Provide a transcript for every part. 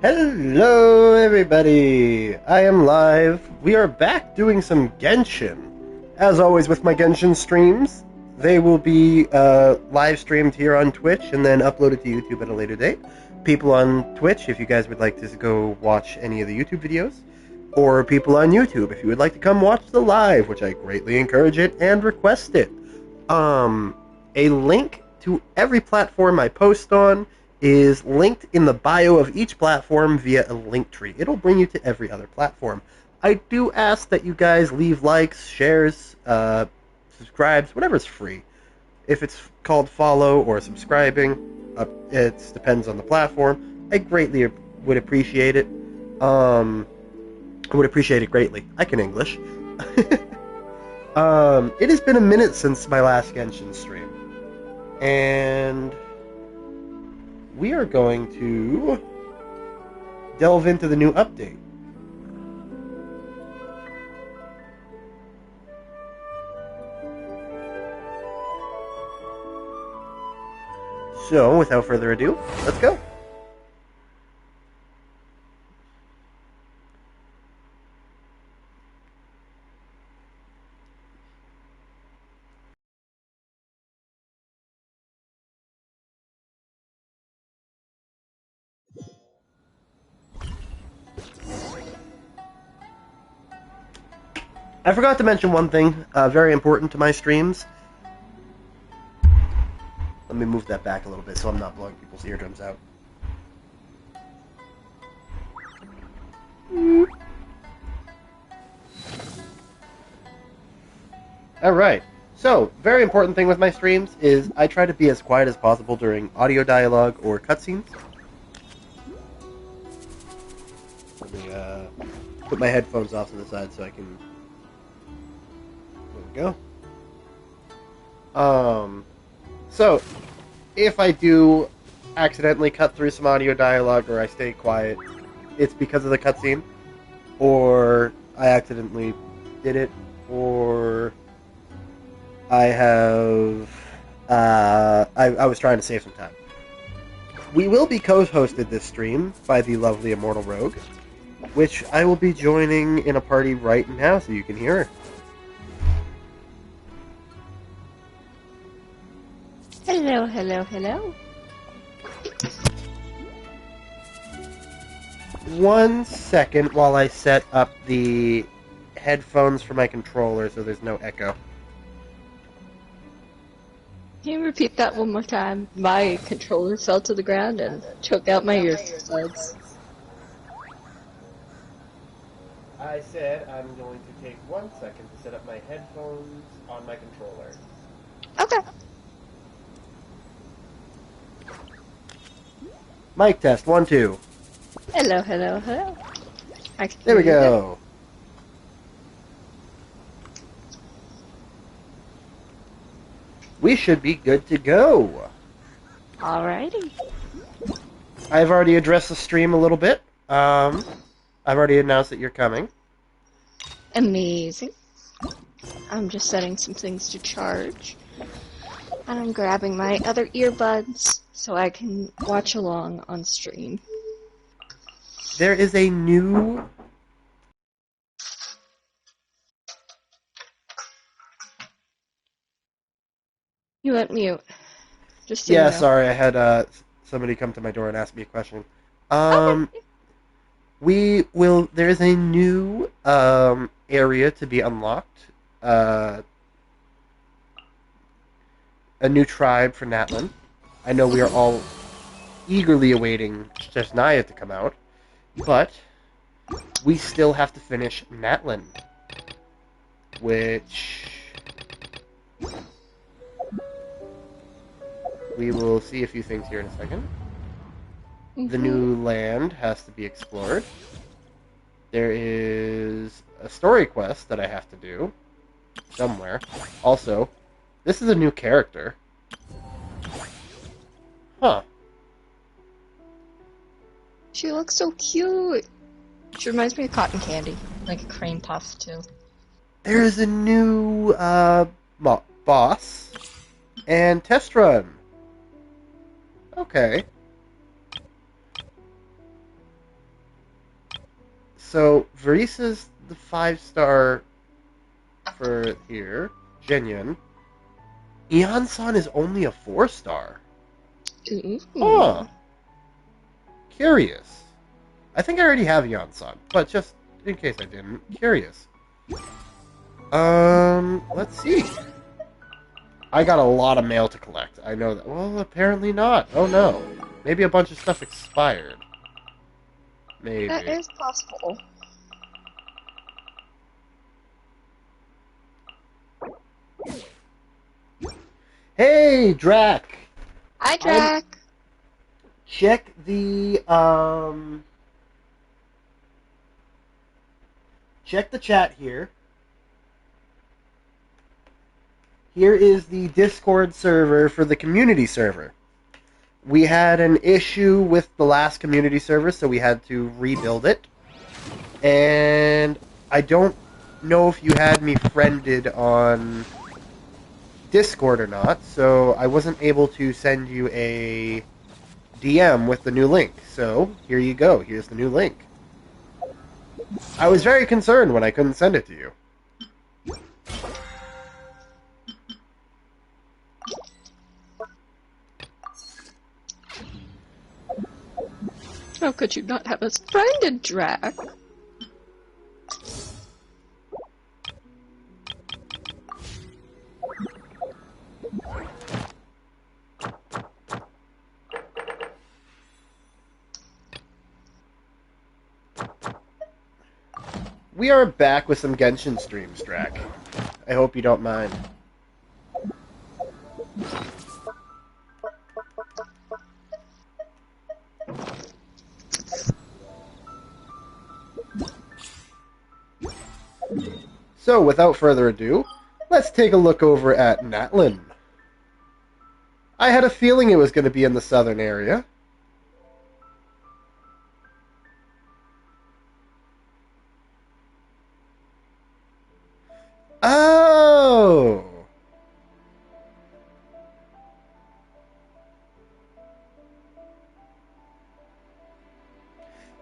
Hello, everybody! I am live. We are back doing some Genshin. As always with my Genshin streams, they will be live streamed here on Twitch and then uploaded to YouTube at a later date. People on Twitch, if you guys would like to go watch any of the YouTube videos, or people on YouTube, if you would like to come watch the live, which I greatly encourage it and request it. A link to every platform I post on is linked in the bio of each platform via a link tree. It'll bring you to every other platform. I do ask that you guys leave likes, shares, subscribes, whatever's free. If it's called follow or subscribing, it depends on the platform. I greatly would appreciate it. I would appreciate it greatly. I can English. It has been a minute since my last Genshin stream. And we are going to delve into the new update. So, without further ado, let's go. I forgot to mention one thing, very important to my streams. Let me move that back a little bit so I'm not blowing people's eardrums out. Alright, so, very important thing with my streams is I try to be as quiet as possible during audio dialogue or cutscenes. Let me put my headphones off to the side so I can... There we go. So, if I do accidentally cut through some audio dialogue or I stay quiet, it's because of the cutscene, or I accidentally did it, or I have, I was trying to save some time. We will be co-hosted this stream by the lovely Immortal Rogue, which I will be joining in a party right now so you can hear her. Hello, hello, hello. 1 second while I set up the headphones for my controller so there's no echo. Can you repeat that one more time? My controller fell to the ground and choked out my earbuds. I said I'm going to take 1 second to set up my headphones on my controller. Okay. Mic test, 1, 2. Hello, hello, hello. There we go. We should be good to go. Alrighty. I've already addressed the stream a little bit. I've already announced that you're coming. Amazing. I'm just setting some things to charge. And I'm grabbing my other earbuds so I can watch along on stream. There is a new... You went mute. Just so Yeah, you know. sorry, I had somebody come to my door and ask me a question. Okay. There is a new area to be unlocked. A new tribe for Natlan. I know we are all eagerly awaiting Shesnaya to come out, but we still have to finish Natlan, which we will see a few things here in a second. The new land has to be explored. There is a story quest that I have to do somewhere. Also, this is a new character. Huh. She looks so cute. She reminds me of cotton candy, like a cream puff too. There is a new boss and test run. Okay. So Varisa's the 5-star for here. Genyon. Eon-san is only a 4-star. Ooh. Huh. Curious. I think I already have Eon-san, but just in case I didn't, curious. Let's see. I got a lot of mail to collect. I know that. Well, apparently not. Oh no. Maybe a bunch of stuff expired. Maybe. That is possible. Hey, Drac! Hi, Drac. Check the, check the chat here. Here is the Discord server for the community server. We had an issue with the last community server, so we had to rebuild it. And I don't know if you had me friended on Discord or not, so I wasn't able to send you a DM with the new link. So, here you go. Here's the new link. I was very concerned when I couldn't send it to you. How could you not have us friended, Drac? We are back with some Genshin streams, Drac. I hope you don't mind. So, without further ado, let's take a look over at Natlin. I had a feeling it was going to be in the southern area. Oh!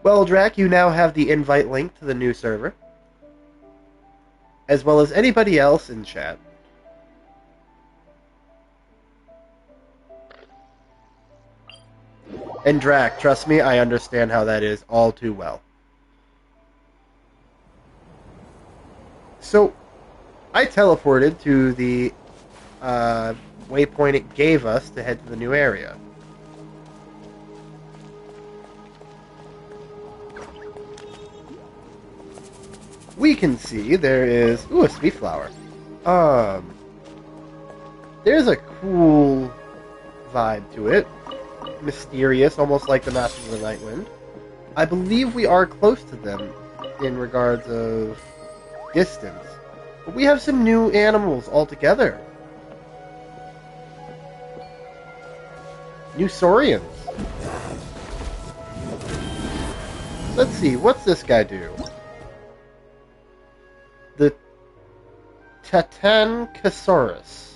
Well, Drac, you now have the invite link to the new server, as well as anybody else in chat. And Drac, trust me, I understand how that is all too well. So, I teleported to the waypoint it gave us to head to the new area. We can see there is... Ooh, a sweet flower. There's a cool vibe to it. Mysterious, almost like the Masters of the Night Wind. I believe we are close to them in regards of distance. But we have some new animals altogether. New Saurians. Let's see, what's this guy do? The Titanchosaurus.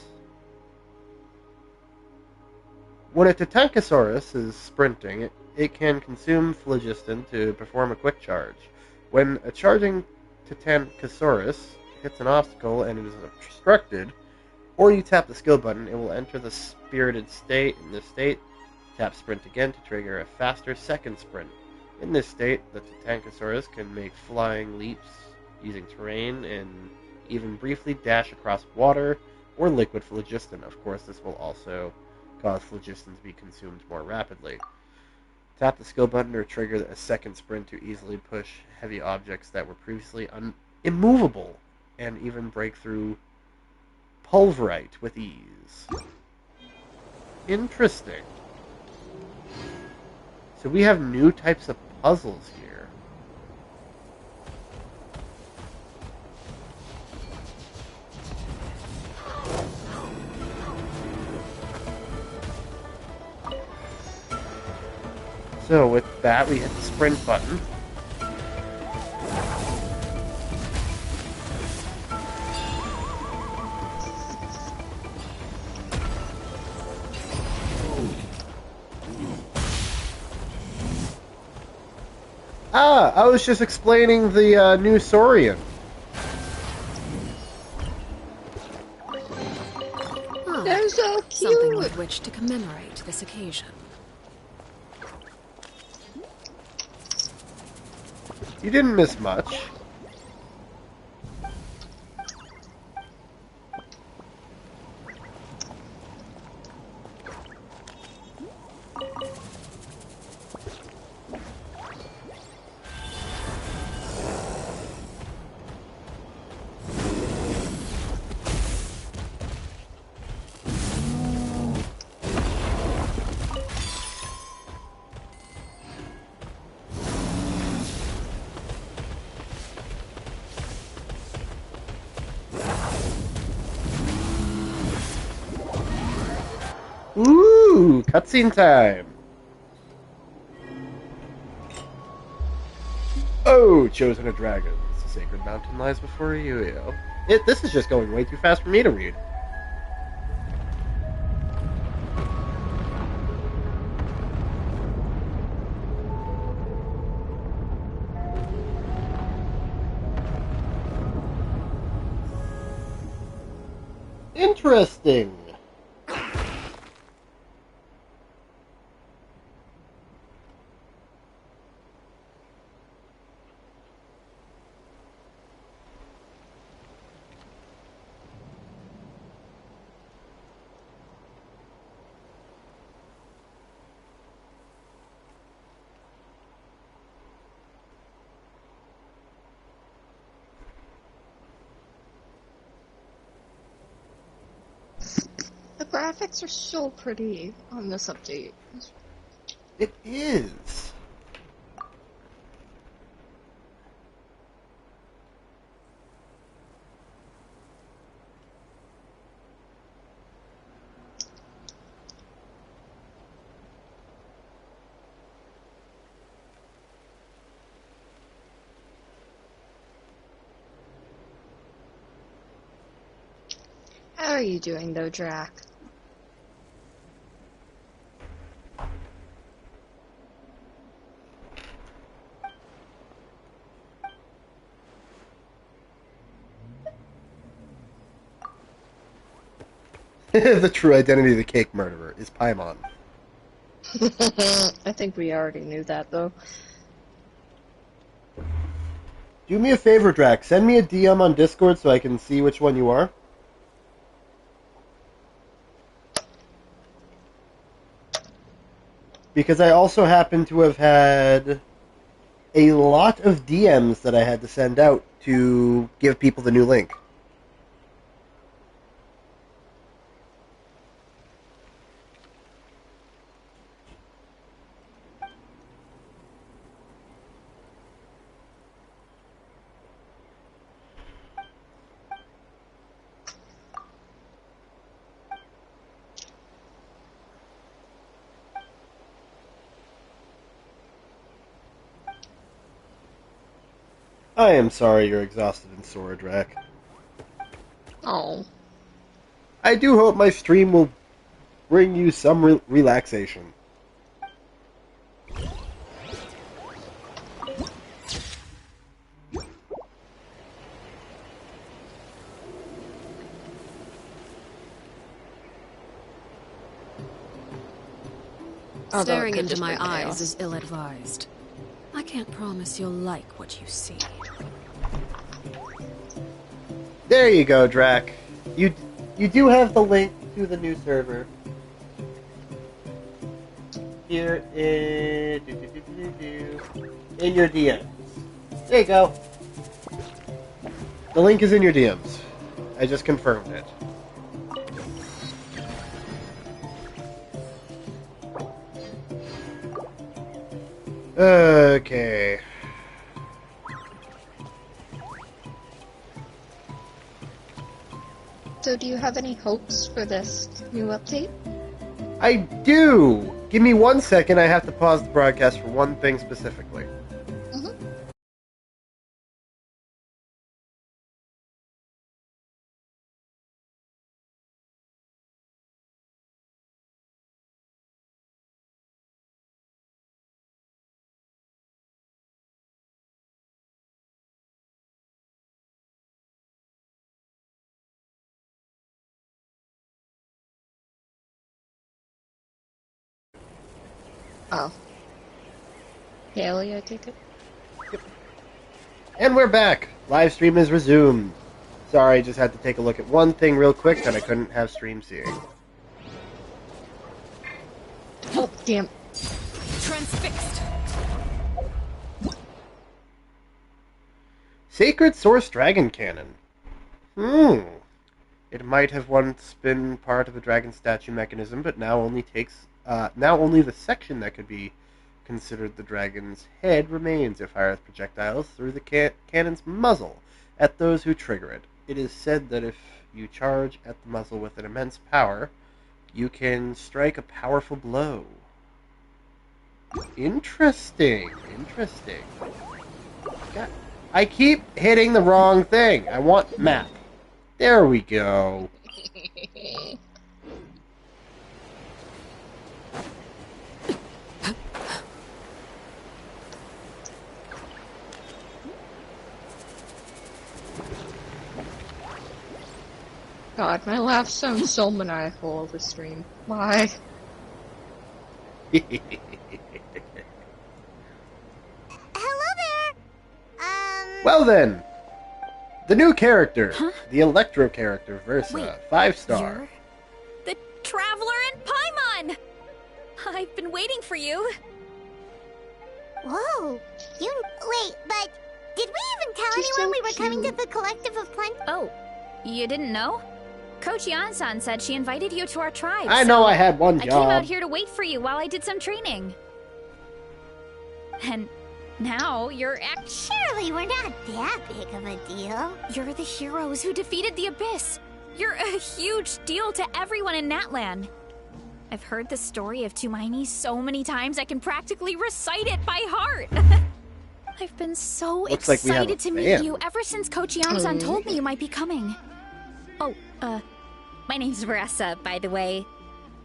When a Titanchosaurus is sprinting, it can consume phlogiston to perform a quick charge. When a charging Titanchosaurus hits an obstacle and it is obstructed, or you tap the skill button, it will enter the spirited state. In this state, tap sprint again to trigger a faster second sprint. In this state, the Titanchosaurus can make flying leaps using terrain and even briefly dash across water or liquid phlogiston. Of course, this will also cause phlogiston to be consumed more rapidly. Tap the skill button or trigger a second sprint to easily push heavy objects that were previously immovable and even break through pulverite with ease. Interesting. So we have new types of puzzles here. So with that, we hit the sprint button. Ah, I was just explaining the new Saurian. Ah, They're so something cute. with which to commemorate this occasion. You didn't miss much. Ooh, cutscene time. Oh, chosen a dragon. The sacred mountain lies before you. This is just going way too fast for me to read. Interesting. The graphics are so pretty on this update. It is. How are you doing, though, Drac? The true identity of the cake murderer is Paimon. I think we already knew that, though. Do me a favor, Drac. Send me a DM on Discord so I can see which one you are. Because I also happen to have had a lot of DMs that I had to send out to give people the new link. I am sorry you're exhausted and sore, Drac. Oh. I do hope my stream will bring you some relaxation. Although it Staring could into just my bring eyes chaos. is ill-advised. I can't promise you'll like what you see. There you go, Drac. You do have the link to the new server. Here in your DMs. There you go. The link is in your DMs. I just confirmed it. Okay. So, do you have any hopes for this new update? I do! Give me 1 second, I have to pause the broadcast for one thing specifically. Oh. Haley, I take it? And we're back. Live stream is resumed. Sorry, just had to take a look at one thing real quick that I couldn't have stream seeing. Oh, damn. Transfixed. Sacred Source Dragon Cannon. It might have once been part of the dragon statue mechanism, but now only the section that could be considered the dragon's head remains. It fires projectiles through the cannon's muzzle at those who trigger it. It is said that if you charge at the muzzle with an immense power, you can strike a powerful blow. Interesting. God, I keep hitting the wrong thing. I want map. There we go. God, my laugh sounds so maniacal over stream. Why? Hello there. Well then, the new character, the Electro character, Versa, Wait, 5-star. You're the Traveler in Paimon! I've been waiting for you. Whoa. Wait, but did we even tell She's anyone so we were coming to cute. the Collective of Plenty? Oh, you didn't know? Coach Yan-san said she invited you to our tribe. I know so I had one I came out job. here to wait for you while I did some training. And now you're Surely we're not that big of a deal. You're the heroes who defeated the Abyss. You're a huge deal to everyone in Natlan. I've heard the story of Tumaini so many times I can practically recite it by heart. I've been so Looks like we have excited a to meet fan. you ever since Coach Yan-san told me you might be coming. Oh, my name's Veressa, by the way.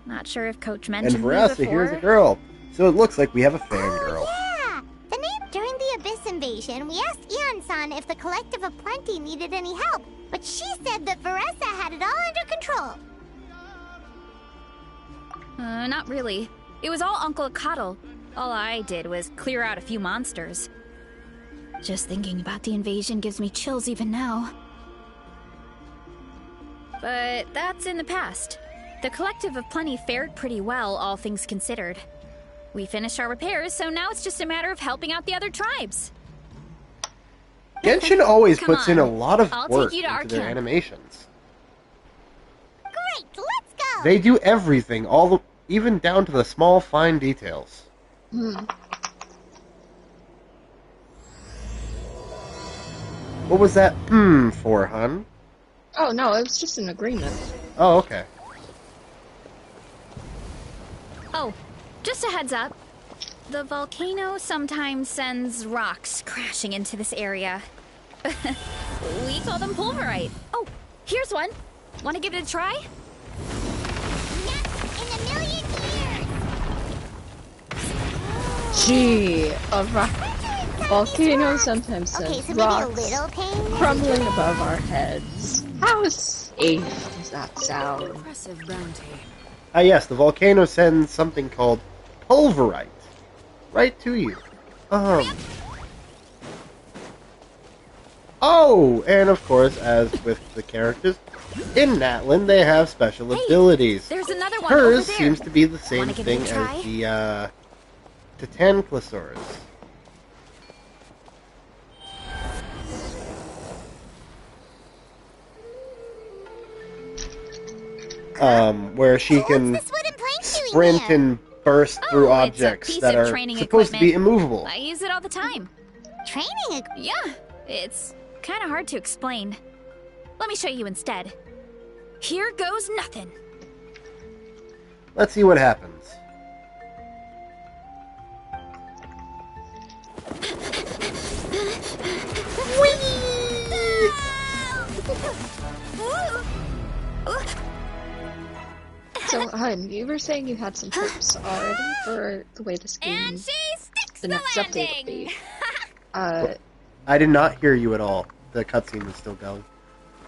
Not sure if Coach And mentioned me Verasa, before. here's a girl. So it looks like we have a fangirl. Yeah. The name during the Abyss invasion, we asked Ian-san if the Collective of Plenty needed any help, but she said that Veressa had it all under control. Not really. It was all Uncle Akatl. All I did was clear out a few monsters. Just thinking about the invasion gives me chills even now. But that's in the past. The Collective of Plenty fared pretty well, all things considered. We finished our repairs, so now it's just a matter of helping out the other tribes. Genshin always Come puts in a on. lot of I'll work take you to our into their camp. animations. Great, let's go. They do everything, even down to the small, fine details. What was that for, hun? Oh, no, it was just an agreement. Oh, okay. Oh, just a heads up. The volcano sometimes sends rocks crashing into this area. We call them pulverite. Oh, here's one. Want to give it a try? Yes, in a million years. Gee, a rock. Winter is Volcano coming. sometimes Okay, sends so maybe a rocks little pain. crumbling above our heads. How safe does that sound? Impressive bounty. Ah, yes, the volcano sends something called pulverite right to you. Oh, and of course, as with the characters in Natlan, they have special Hey, abilities. There's another one over Hers there. seems to be the same Wanna give it thing a try? as the Titanclosaurus. Where she can What's this wooden plank doing sprint here? and burst through Oh, it's a objects piece that of are training supposed to be equipment. immovable. I use it all the time. Training Yeah, it's kind of hard to explain. Let me show you instead. Here goes nothing. Let's see what happens. So, hun, you were saying you had some tips already for the way this game, And she sticks the the next update will landing. be. I did not hear you at all. The cutscene was still going.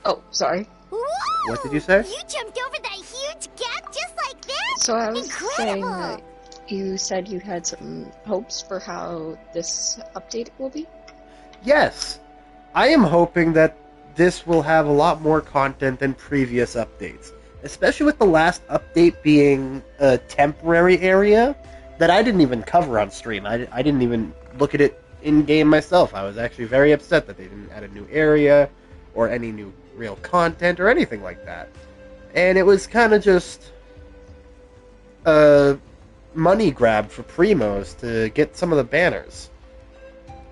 Oh, sorry. Whoa! What did you say? You jumped over that huge gap just like that? So I was saying Incredible! that You said you had some hopes for how this update will be? Yes, I am hoping that this will have a lot more content than previous updates, especially with the last update being a temporary area that I didn't even cover on stream. I didn't even look at it in-game myself. I was actually very upset that they didn't add a new area or any new real content or anything like that. And it was kind of just a money grab for Primos to get some of the banners.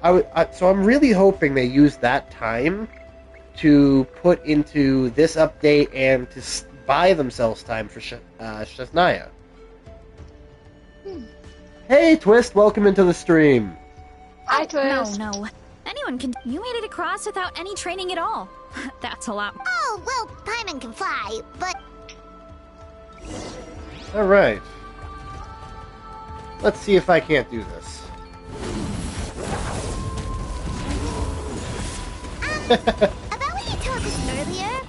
So I'm really hoping they use that time to put into this update and to buy themselves time for Shaznia. Hey, Twist, welcome into the stream. Hi, Twist. No. Anyone can. You made it across without any training at all. That's a lot. Oh, well, Paimon can fly, but... Alright. Let's see if I can't do this. About what you told us earlier,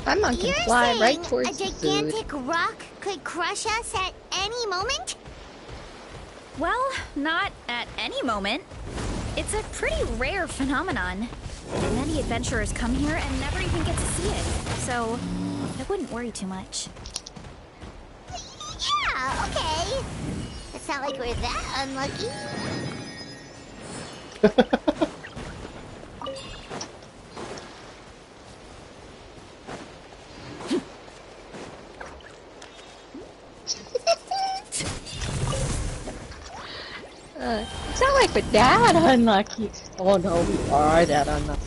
Paimon can you're fly saying right towards a the food. gigantic rock could crush us at any moment? Well, not at any moment. It's a pretty rare phenomenon. Many adventurers come here and never even get to see it, so I wouldn't worry too much. Yeah, okay. It's not like we're that unlucky. It's not like we're that unlucky. Oh no, we are that unlucky.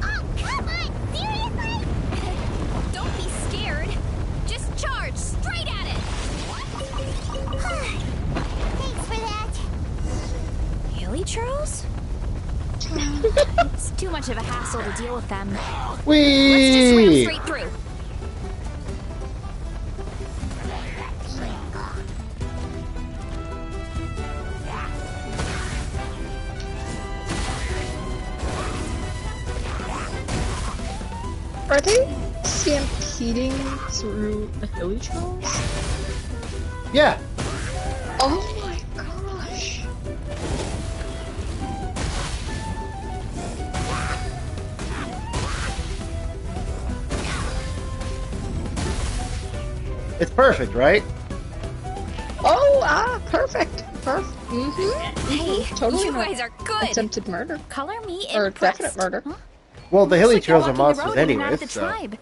Oh, come on! Seriously? Don't be scared. Just charge straight at it. Thanks for that. Hilly churls? It's too much of a hassle to deal with them. Let's just ram Whee! straight through. Are they stampeding through the hilly trolls? Yeah. Oh my gosh. It's perfect, right? Oh, perfect. Perfect. Mm-hmm. Hey, Totally you not guys are good. attempted murder. Color me Or impressed. definite murder. Huh? Well, the hilly Looks like you're trails are walking the monsters road in and out anyways, of the so tribe.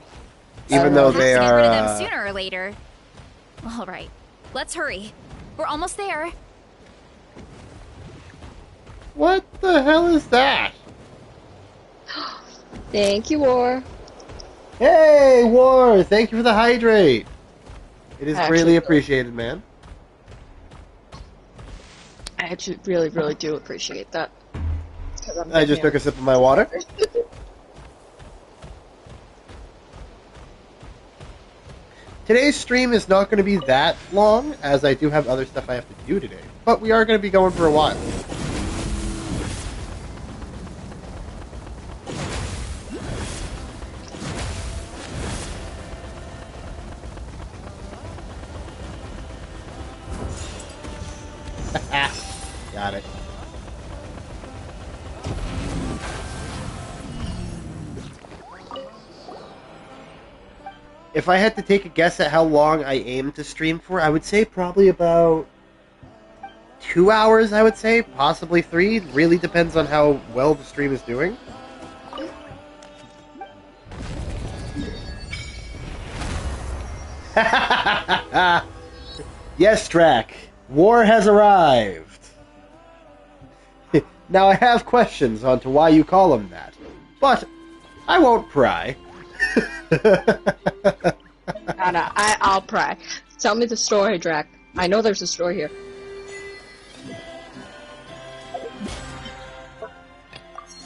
even Oh, though We'll have they to get are, rid of them sooner or later. All right, let's hurry. We're almost there. what the hell is that? Thank you, War. Hey, War! Thank you for the hydrate. It is Actually, greatly appreciated, man. I actually really, really do appreciate that. 'Cause I'm I just took a sip of my water. Today's stream is not going to be that long, as I do have other stuff I have to do today. But we are going to be going for a while. Got it. If I had to take a guess at how long I aim to stream for, I would say probably about 2 hours, I would say. Possibly 3. Really depends on how well the stream is doing. Yes, Drac. War has arrived. Now I have questions on to why you call him that. But I won't pry. I'll pry. Tell me the story, Drac. I know there's a story here.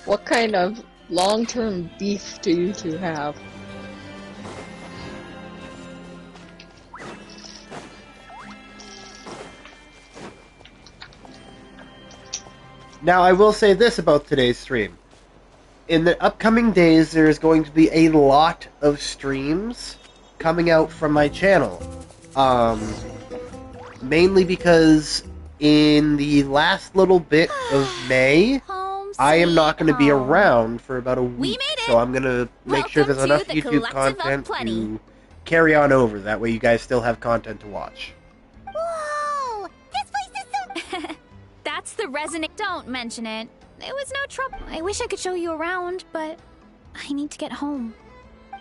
What kind of long-term beef do you two have? Now, I will say this about today's stream. In the upcoming days, there is going to be a lot of streams coming out from my channel. Mainly because in the last little bit of May, Home, I am not sweet going to be home. around for about a We week. made it! So I'm going to make sure Welcome there's to enough the YouTube Collective of content Plenty. to carry on over. That way you guys still have content to watch. Whoa! This place is so... That's the resonant. Don't mention it. It was no trouble. I wish I could show you around, but I need to get home.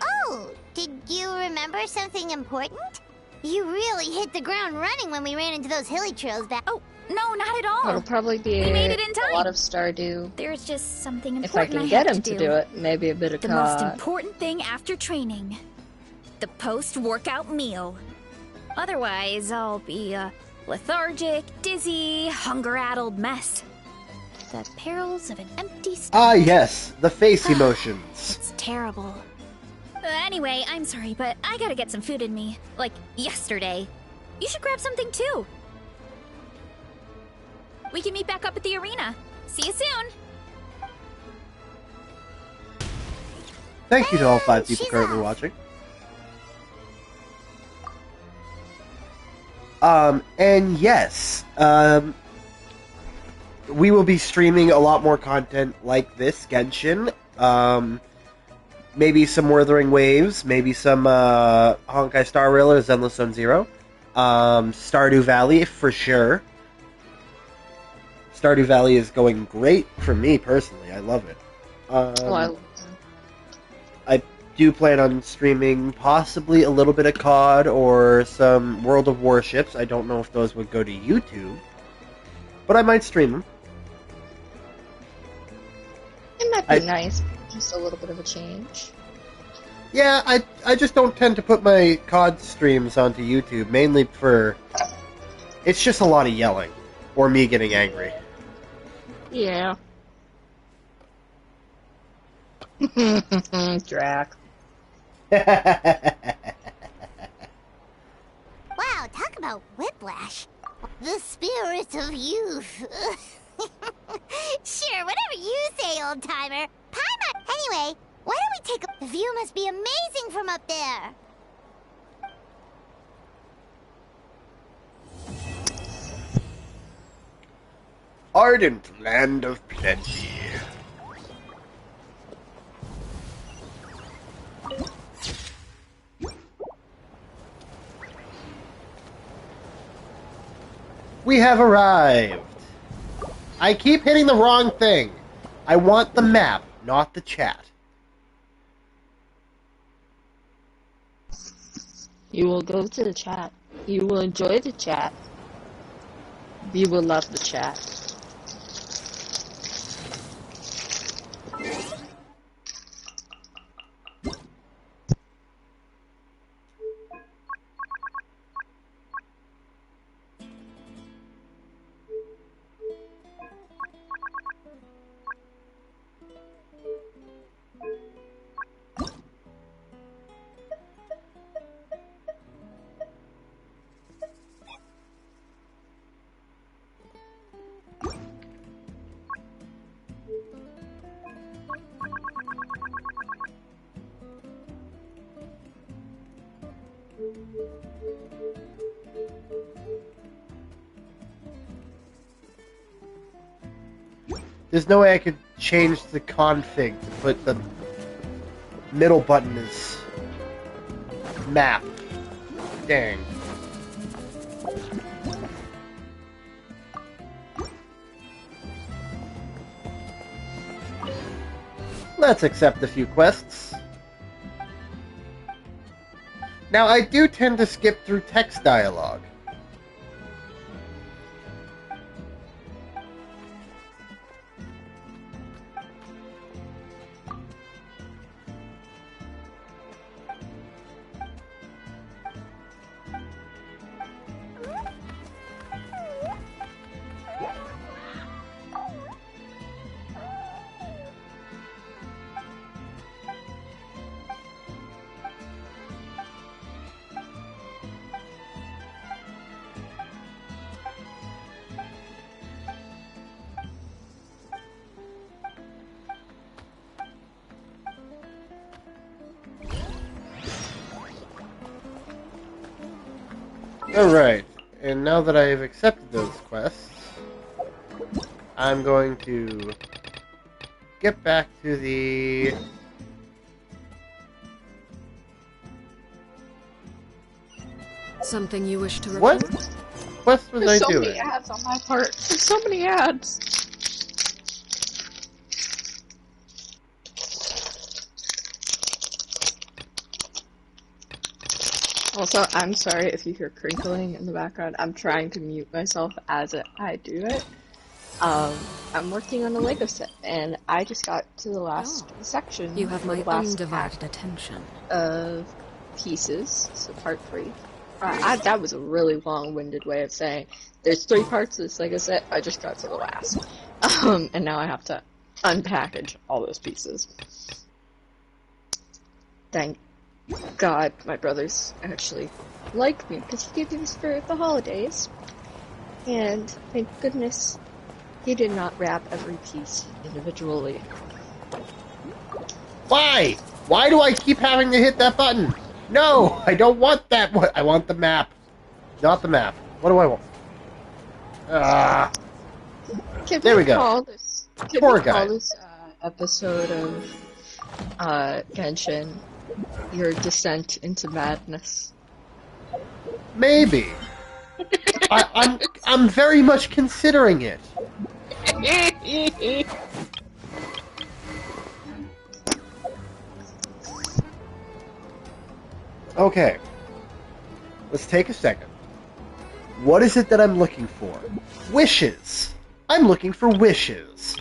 Oh, did you remember something important? You really hit the ground running when we ran into those hilly trails back... Oh, no, not at all. It'll probably be We made it in time. a lot of Stardew. There's just something If I important can get have him to do it, maybe a bit of The most cod. important thing after training. The post-workout meal. Otherwise, I'll be a lethargic, dizzy, hunger-addled mess. The perils of an empty stomach. Ah, yes, the face emotions. It's terrible. Anyway, I'm sorry, but I gotta get some food in me. Like, yesterday. You should grab something, too. We can meet back up at the arena. See you soon. Thank you to all 5 people she's currently off. watching. And yes, we will be streaming a lot more content like this, Genshin. Maybe some Wuthering Waves, maybe some Honkai Star Rail or Zenless Zone Zero. Stardew Valley, for sure. Stardew Valley is going great for me, personally. I love it. I do plan on streaming possibly a little bit of COD or some World of Warships. I don't know if those would go to YouTube, but I might stream them. It might be nice, just a little bit of a change. Yeah, I just don't tend to put my COD streams onto YouTube, mainly for... It's just a lot of yelling, or me getting angry. Yeah. Drac. Wow, talk about whiplash. The spirit of youth. Sure, whatever you say, old-timer. Paimon! Anyway, why don't we take a... The view must be amazing from up there. Ardent land of plenty. We have arrived. I keep hitting the wrong thing. I want the map, not the chat. You will go to the chat. You will enjoy the chat. You will love the chat. There's no way I could change the config to put the middle button as map. Dang. Let's accept a few quests. Now, I do tend to skip through text dialogue. Alright, and now that I've accepted those quests, I'm going to get back to the... Something you wish to report? What quest was There's I so doing? many ads on my part. There's so many ads. Also, I'm sorry if you hear crinkling in the background. I'm trying to mute myself as I do it. I'm working on a Lego set, and I just got to the last section. You have or my the last undivided attention. of pieces, so part 3. That was a really long-winded way of saying there's 3 parts of this Lego set. I just got to the last, and now I have to unpackage all those pieces. Thank God my brothers actually like me because he gave me this for the holidays, and thank goodness he did not wrap every piece individually. Why? Why do I keep having to hit that button? No, I don't want that one. I want the map. Not the map. What do I want? There we go. Call this, Tour we call guide. this episode of Genshin your descent into madness? Maybe. I'm very much considering it. Okay. Let's take a second. What is it that I'm looking for? Wishes. I'm looking for wishes.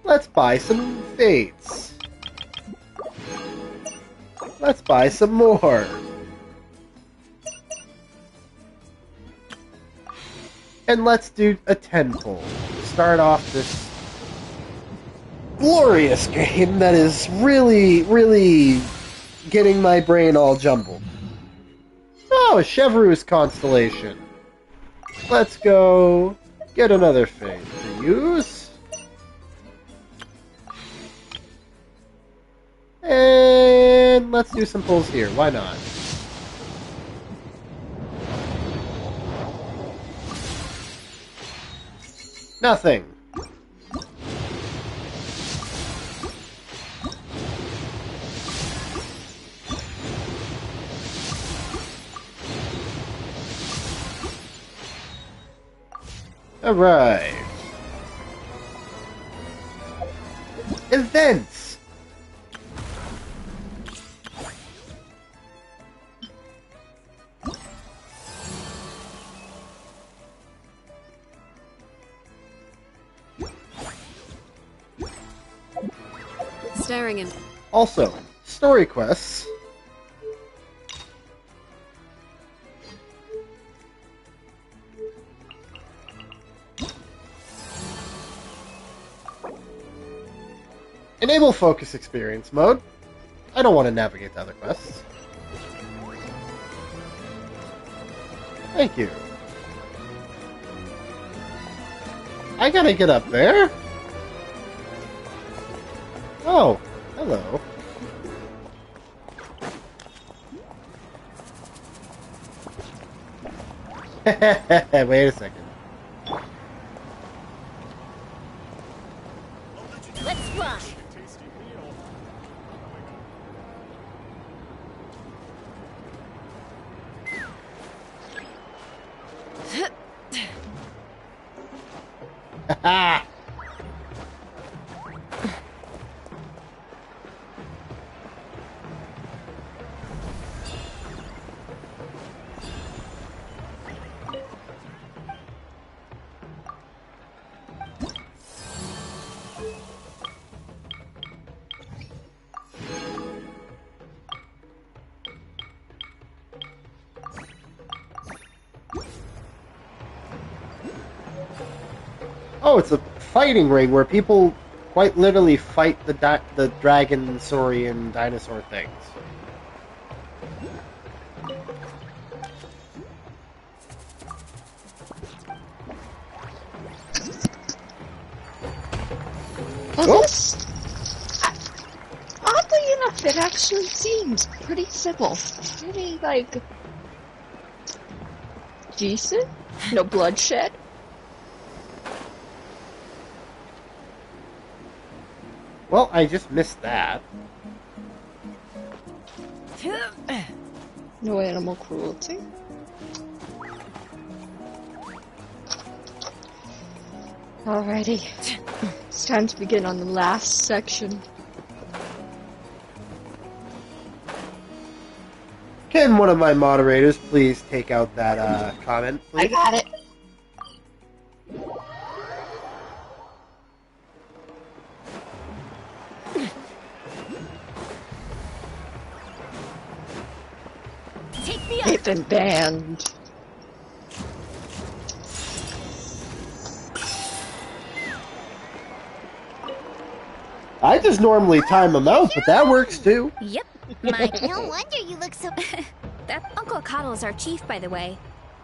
Let's buy some fates. Let's buy some more. And let's do a 10 pull. Start off this glorious game that is really, really getting my brain all jumbled. Oh, a Chevreuse constellation. Let's go get another fate to use. And let's do some pulls here. Why not? Nothing. Alright. Events! Staring in. Also, story quests. Enable focus experience mode. I don't want to navigate to other quests. Thank you. I gotta get up there? Oh, hello. Wait a second. Let's run. Ha! Oh, it's a fighting ring where people quite literally fight the dragon, saurian, dinosaur things. Well, Oh. this, oddly it actually seems pretty simple. Pretty, like, decent. No bloodshed. Well, I just missed that. No animal cruelty. Alrighty. It's time to begin on the last section. Can one of my moderators please take out that comment, I please? got it. Take me up. They've been banned. I just normally time them out, but that works too. Yep. My No wonder you look so... that Uncle Coddle's our chief, by the way.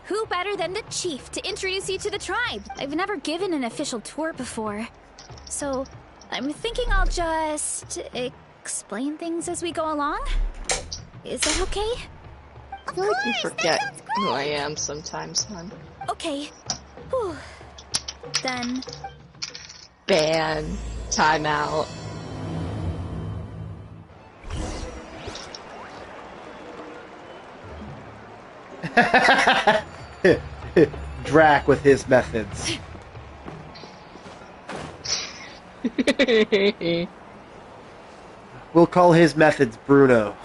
Who better than the chief to introduce you to the tribe? I've never given an official tour before. So, I'm thinking I'll just explain things as we go along. Is that okay? I feel like you forget who I am sometimes, hon. Okay. Whew. Then, Ban. Timeout. Drac with his methods. We'll call his methods Bruno.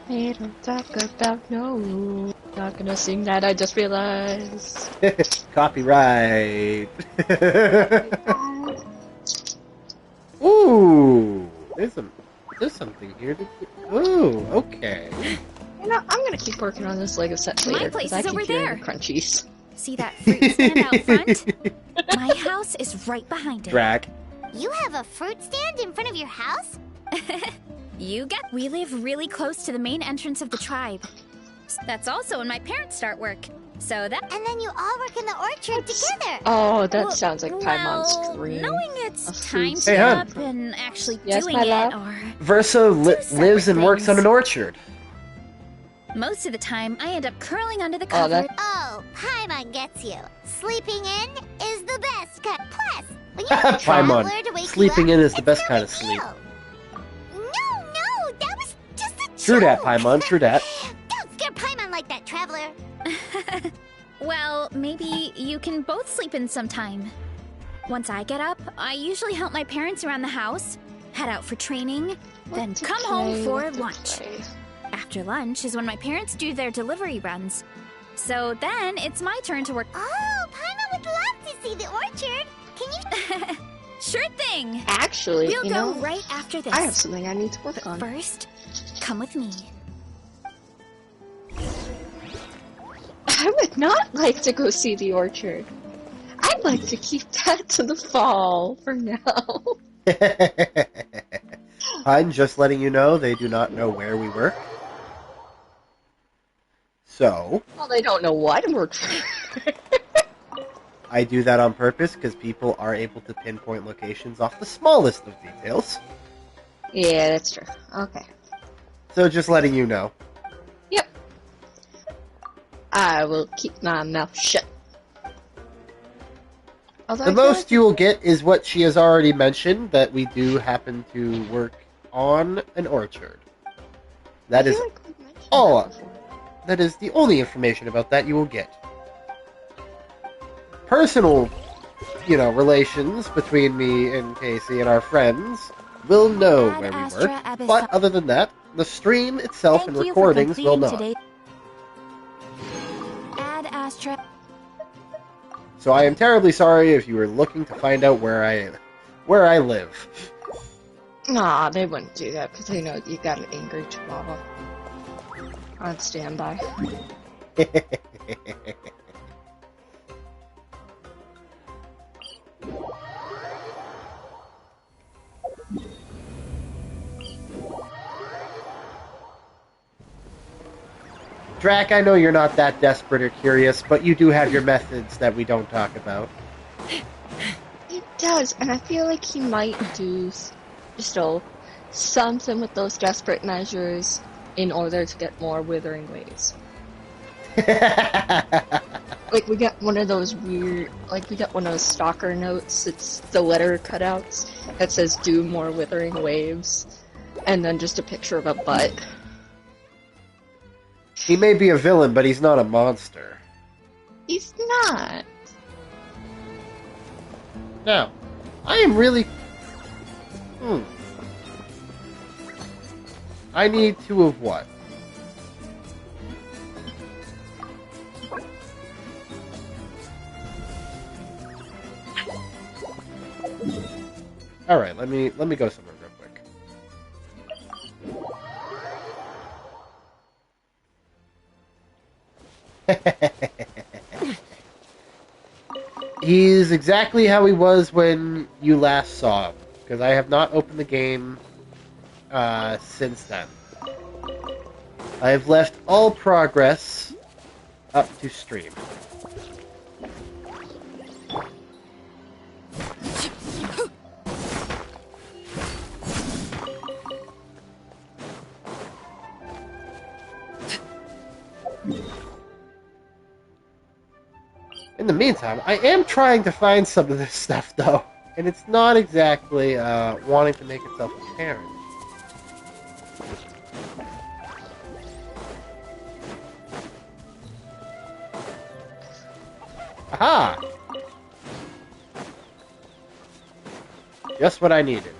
Hey, don't talk about no. Not gonna sing that, I just realized. Copyright. Ooh, there's something here. Ooh, okay. You know, I'm gonna keep working on this Lego set My later, place because I is keep over hearing there. the crunchies. see that fruit stand out front? My house is right behind it. Drac. You have a fruit stand in front of your house? You get. We live really close to the main entrance of the tribe. That's also when my parents start work. So that. And then you all work in the orchard together. Oh, that Well- sounds like Paimon's well, dream. knowing A it's fruit time to Hey, get hon. up and actually Yes, doing my it, love? or Versa separate lives and works on things. an orchard. most of the time, I end up curling under the Oh, cover. that- Oh, Paimon gets you. Sleeping in is the best kind. Plus, when you have a Paimon, traveler to wake sleeping you up, in is the it's best no kind of big sleep. deal. No, that was just a True dat, joke. Paimon, true dat. Don't scare Paimon like that, traveler. Well, maybe you can both sleep in sometime. Once I get up, I usually help my parents around the house, head out for training, then What to come home play, for what to lunch. play. After lunch is when my parents do their delivery runs. So then it's my turn to work. Oh, Paimon would love to see the orchard. Can you? Sure thing! Actually, We'll you go know, right after this. I have something I need to work But on. first, come with me. I would not like to go see the orchard. I'd like to keep that to the fall for now. I'm just letting you know they do not know where we work. So, Well, they don't know what work. I do that on purpose because people are able to pinpoint locations off the smallest of details. Yeah, that's true. Okay. So just letting you know. Yep. I will keep my mouth shut. Although The I feel most like- you will get is what she has already mentioned, that we do happen to work on an orchard. That I is feel like we've mentioned all. that before. That is the only information about that you will get. Personal, relations between me and Casey and our friends will know Ad where we Astra work, Abyss- but other than that, the stream itself and recordings will not. Ad Astra. So I am terribly sorry if you were looking to find out where I live. Nah, they wouldn't do that because they know you got an angry chihuahua on standby. Drac, I know you're not that desperate or curious, but you do have your methods that we don't talk about. He does, and I feel like he might do Still, something with those desperate measures in order to get more withering waves. Like, we got one of those weird, like, we got one of those stalker notes. It's the letter cutouts that says, do more withering waves. And then just a picture of a butt. He may be a villain, but he's not a monster. He's not. Now, I am really... I need two of what? Alright, let me go somewhere real quick. He's exactly how he was when you last saw him, because I have not opened the game since then. I have left all progress up to stream. In the meantime, I am trying to find some of this stuff, though, and it's not exactly wanting to make itself apparent. Aha! Just what I needed.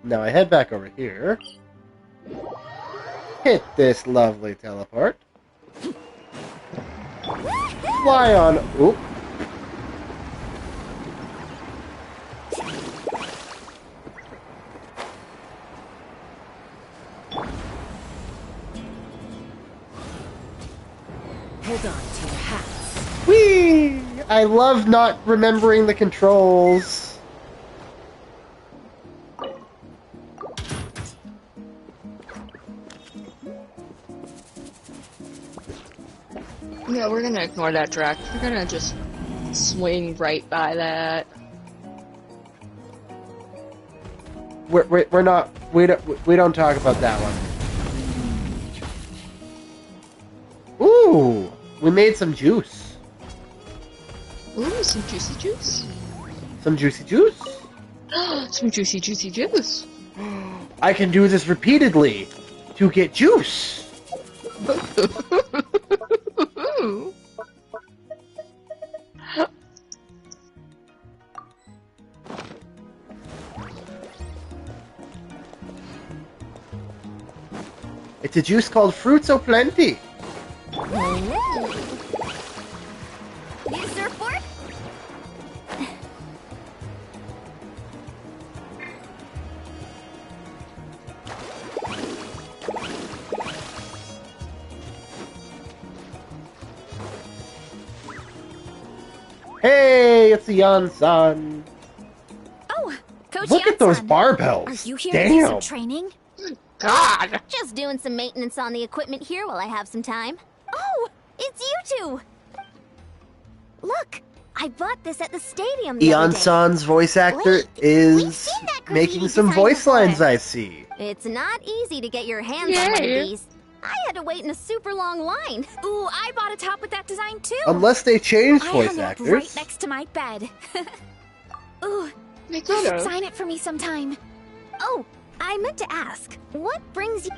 Now I head back over here. Hit this lovely teleport. Fly on... Oop. Hold on to your hats. Whee! I love not remembering the controls. Yeah, we're gonna ignore that track. We're gonna just swing right by that. We're not... We don't talk about that one. Ooh! We made some juice. Ooh, some juicy juice. Some juicy juice? Some juicy juice. I can do this repeatedly to get juice. It's a juice called Fruits O' Plenty. Need a surfboard? Hey, it's Yan-san. Oh, Coach Look at those Yansan. barbells. Are you here to do some Damn. training? God! Just doing some maintenance on the equipment here while I have some time. Oh, it's you two! Look, I bought this at the stadium the other day. Yan-san's voice actor Wait, we've is seen that graffiti making some design voice before. lines, I see. It's not easy to get your hands on one of these. I had to wait in a super long line. Ooh, I bought a top with that design too. Unless they change I voice hung it up actors. right next to my bed. Ooh, They could have. sign it for me sometime. Oh, I meant to ask, what brings you...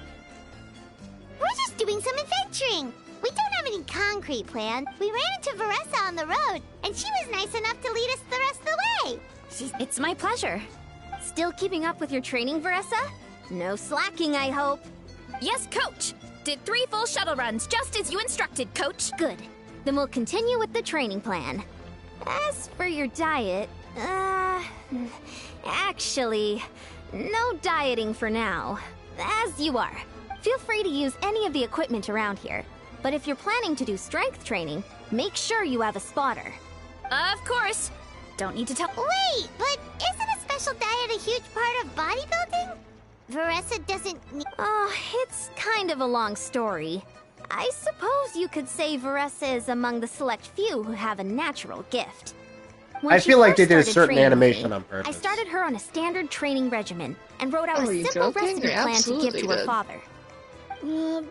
We're just doing some adventuring. We don't have any concrete plan. We ran into Veressa on the road, and she was nice enough to lead us the rest of the way. It's my pleasure. Still keeping up with your training, Veressa? No slacking, I hope. Yes, Coach. Did 3 full shuttle runs, just as you instructed, Coach. Good. Then we'll continue with the training plan. As for your diet, actually, no dieting for now. As you are. Feel free to use any of the equipment around here. But if you're planning to do strength training, make sure you have a spotter. Of course. Don't need to tell. Wait, but isn't a special diet a huge part of bodybuilding? Veressa doesn't need... Oh, it's kind of a long story. I suppose you could say Veressa is among the select few who have a natural gift. When I she feel like they first did a started certain training animation me, on purpose. I started her on a standard training regimen and wrote out Oh, are a you simple joking? recipe They plan to give absolutely to her did. father.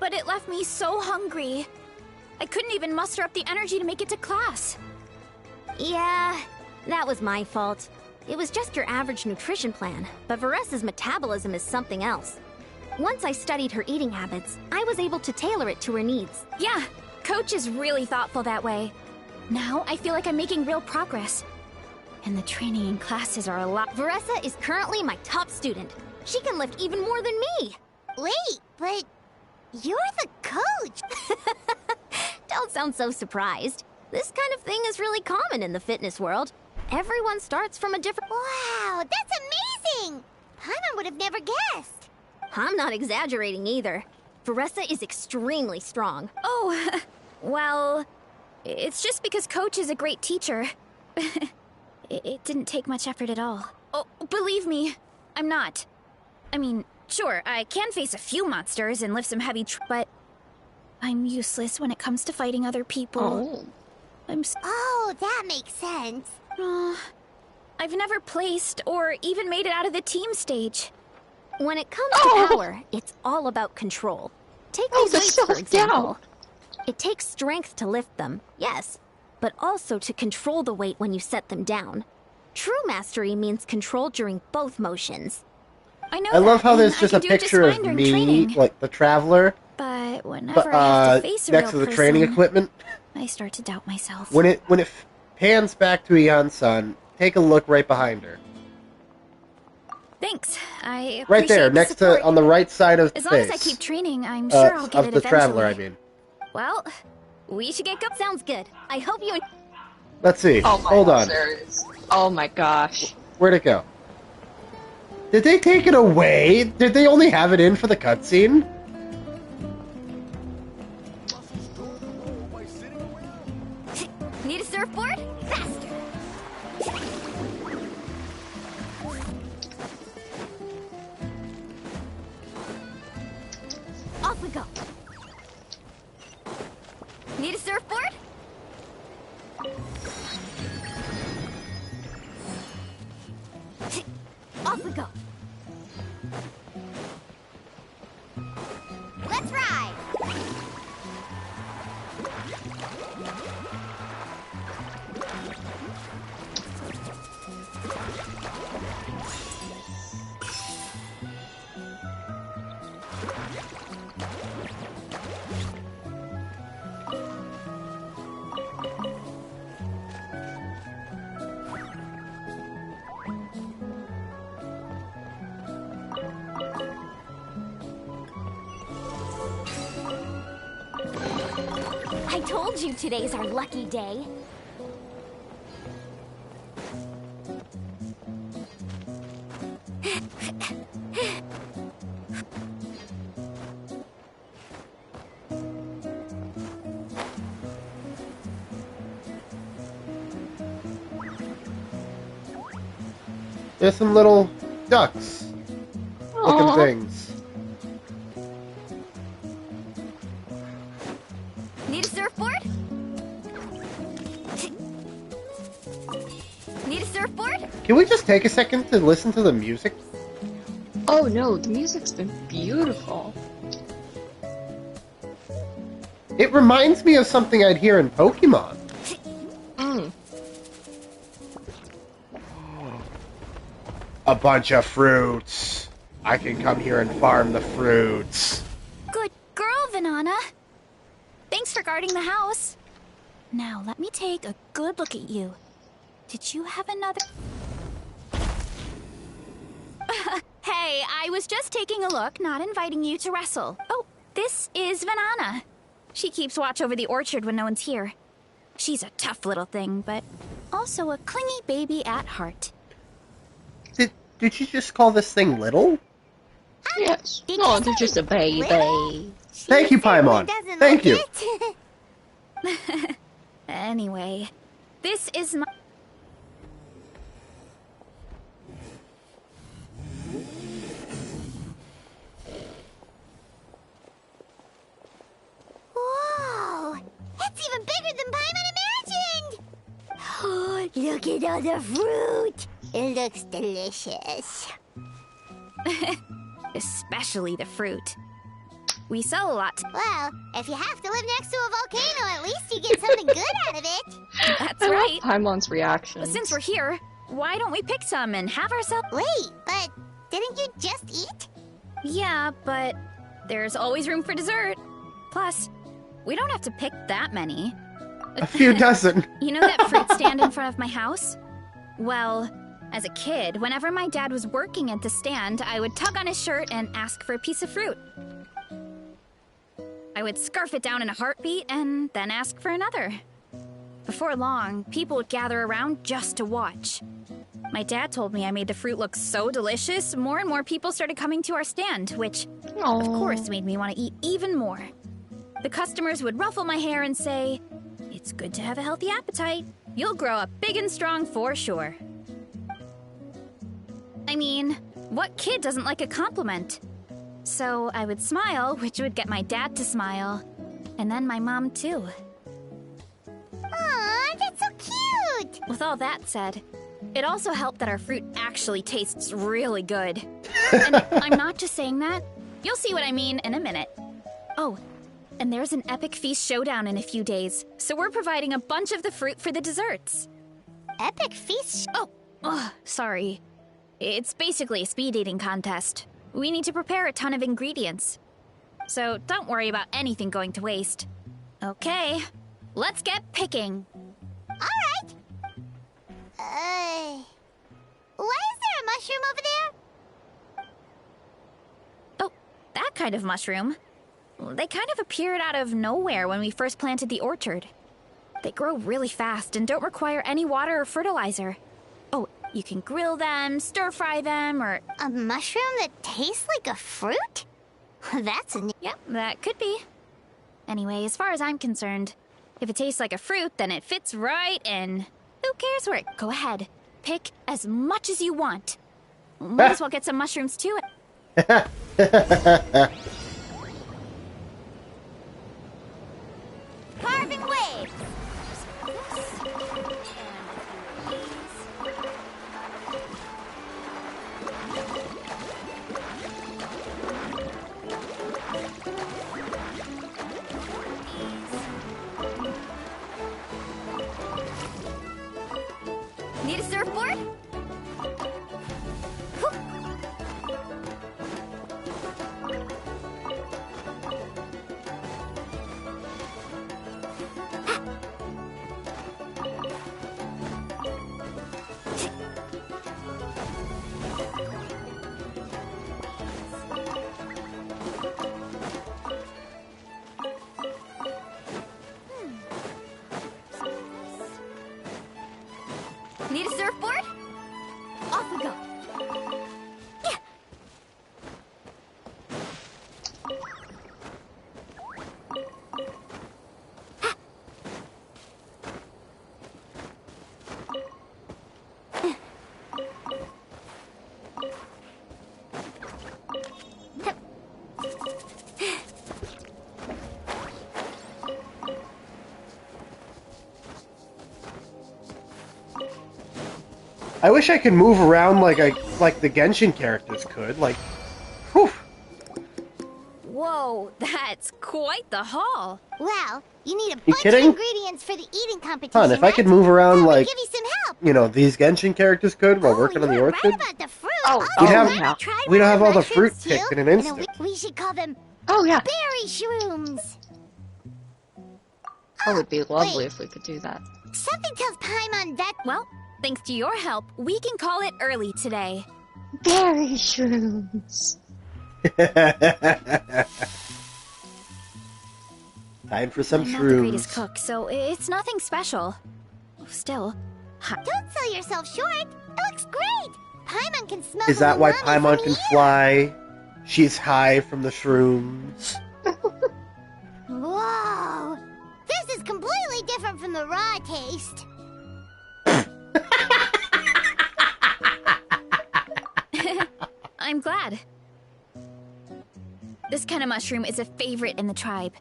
But it left me so hungry. I couldn't even muster up the energy to make it to class. Yeah, that was my fault. It was just your average nutrition plan, but Varessa's metabolism is something else. Once I studied her eating habits, I was able to tailor it to her needs. Yeah, Coach is really thoughtful that way. Now I feel like I'm making real progress. And the training and classes are a lot. Varessa is currently my top student. She can lift even more than me. Wait, but you're the coach. Don't sound so surprised. This kind of thing is really common in the fitness world. Everyone starts from a different... Wow, that's amazing! Paimon would have never guessed. I'm not exaggerating either. Varessa is extremely strong. Oh, well, it's just because Coach is a great teacher. It didn't take much effort at all. Oh, believe me, I'm not. I mean, sure, I can face a few monsters and lift some heavy but I'm useless when it comes to fighting other people. Oh, that makes sense. I've never placed or even made it out of the team stage. When it comes to power, it's all about control. Take these the weights, for self-doubt. example. It takes strength to lift them, yes, but also to control the weight when you set them down. True mastery means control during both motions. I know I love how and there's I just can a do it picture of fine during me, training. like the traveler, But but whenever I have to face a next real to the training person, equipment. I start to doubt myself. When it pans back to Eon-san, take a look right behind her. Thanks. I Right there, appreciate the next support. to on the right side of As the long face. as I keep training, I'm sure I'll get of it the eventually. traveler, I mean. Well, we should get go. Sounds good. I hope you... Let's see. Oh my Hold gosh, on. there it is. Oh my gosh. Where'd it go? Did they take it away? Did they only have it in for the cutscene? Need a surfboard? Faster! Off we go. Need a surfboard? Off we go. Let's ride! I told you today's our lucky day. There's some little ducks looking Aw. things. Need a surfboard? Need a surfboard? Can we just take a second to listen to the music? Oh no, the music's been beautiful. It reminds me of something I'd hear in Pokemon. Mm. A bunch of fruits. I can come here and farm the fruits. Good girl, Vanana. Thanks for guarding the house. Now, let me take a good look at you. Did you have another... Hey, I was just taking a look, not inviting you to wrestle. Oh, this is Vanana. She keeps watch over the orchard when no one's here. She's a tough little thing, but also a clingy baby at heart. Did you just call this thing little? Yes. Did Oh, you they're say just a baby. little? Thank you, Paimon. Thank you. Anyway, this is my... Whoa! It's even bigger than Paimon imagined! Oh, look at at all the fruit. It looks delicious. Especially the fruit. We sell a lot. Well, if you have to live next to a volcano, at least you get something good out of it. That's I right. love Paimon's reaction. Since we're here, why don't we pick some and have ourselves... Wait, but didn't you just eat? Yeah, but there's always room for dessert. Plus, we don't have to pick that many. A few dozen. You know that fruit stand in front of my house? Well, as a kid, whenever my dad was working at the stand, I would tug on his shirt and ask for a piece of fruit. I would scarf it down in a heartbeat and then ask for another. Before long, people would gather around just to watch. My dad told me I made the fruit look so delicious, more and more people started coming to our stand, which, of course, made me want to eat even more. The customers would ruffle my hair and say, "It's good to have a healthy appetite. You'll grow up big and strong for sure." I mean, what kid doesn't like a compliment? So I would smile, which would get my dad to smile. And then my mom, too. Aw, that's so cute! With all that said, it also helped that our fruit actually tastes really good. And I'm not just saying that. You'll see what I mean in a minute. Oh, and there's an epic feast showdown in a few days, so we're providing a bunch of the fruit for the desserts. Epic feast? Oh, sorry. It's basically a speed eating contest. We need to prepare a ton of ingredients. So don't worry about anything going to waste. Okay, let's get picking. Alright. Why is there a mushroom over there? Oh, that kind of mushroom. They kind of appeared out of nowhere when we first planted the orchard. They grow really fast and don't require any water or fertilizer. Oh, you can grill them, stir-fry them, or... A mushroom that tastes like a fruit? That's a... Yep, that could be. Anyway, as far as I'm concerned, if it tastes like a fruit, then it fits right in. Who cares where it... Go ahead. Pick as much as you want. Might as well get some mushrooms, too. Carving waves! Need a surfboard? Need a surfboard? Off we go. Yeah. I wish I could move around like the Genshin characters could. Like, whew. Whoa, that's quite the haul. Well, you need a You bunch kidding? of ingredients for the eating competition, Hon, if I right? could move around That would like, give you some help. you know, these Genshin characters could while working on the you're orchard, right about the fruit. Oh, we'd have- glad we tried we'd one have of all the mushrooms, fruit picked too. in an instant. We should call them Oh, yeah. berry shrooms. That would be lovely Wait. if we could do that. Something tells Paimon that Well, thanks to your help, we can call it early today. Berry shrooms. Time for some I'm not the greatest shrooms. cook, so it's nothing special. Still, don't sell yourself short. It looks great. Paimon can smell. Is that why umami Paimon from can here. fly? She's high from the shrooms. Whoa! This is completely different from the raw taste. I'm glad. This kind of mushroom is a favorite in the tribe,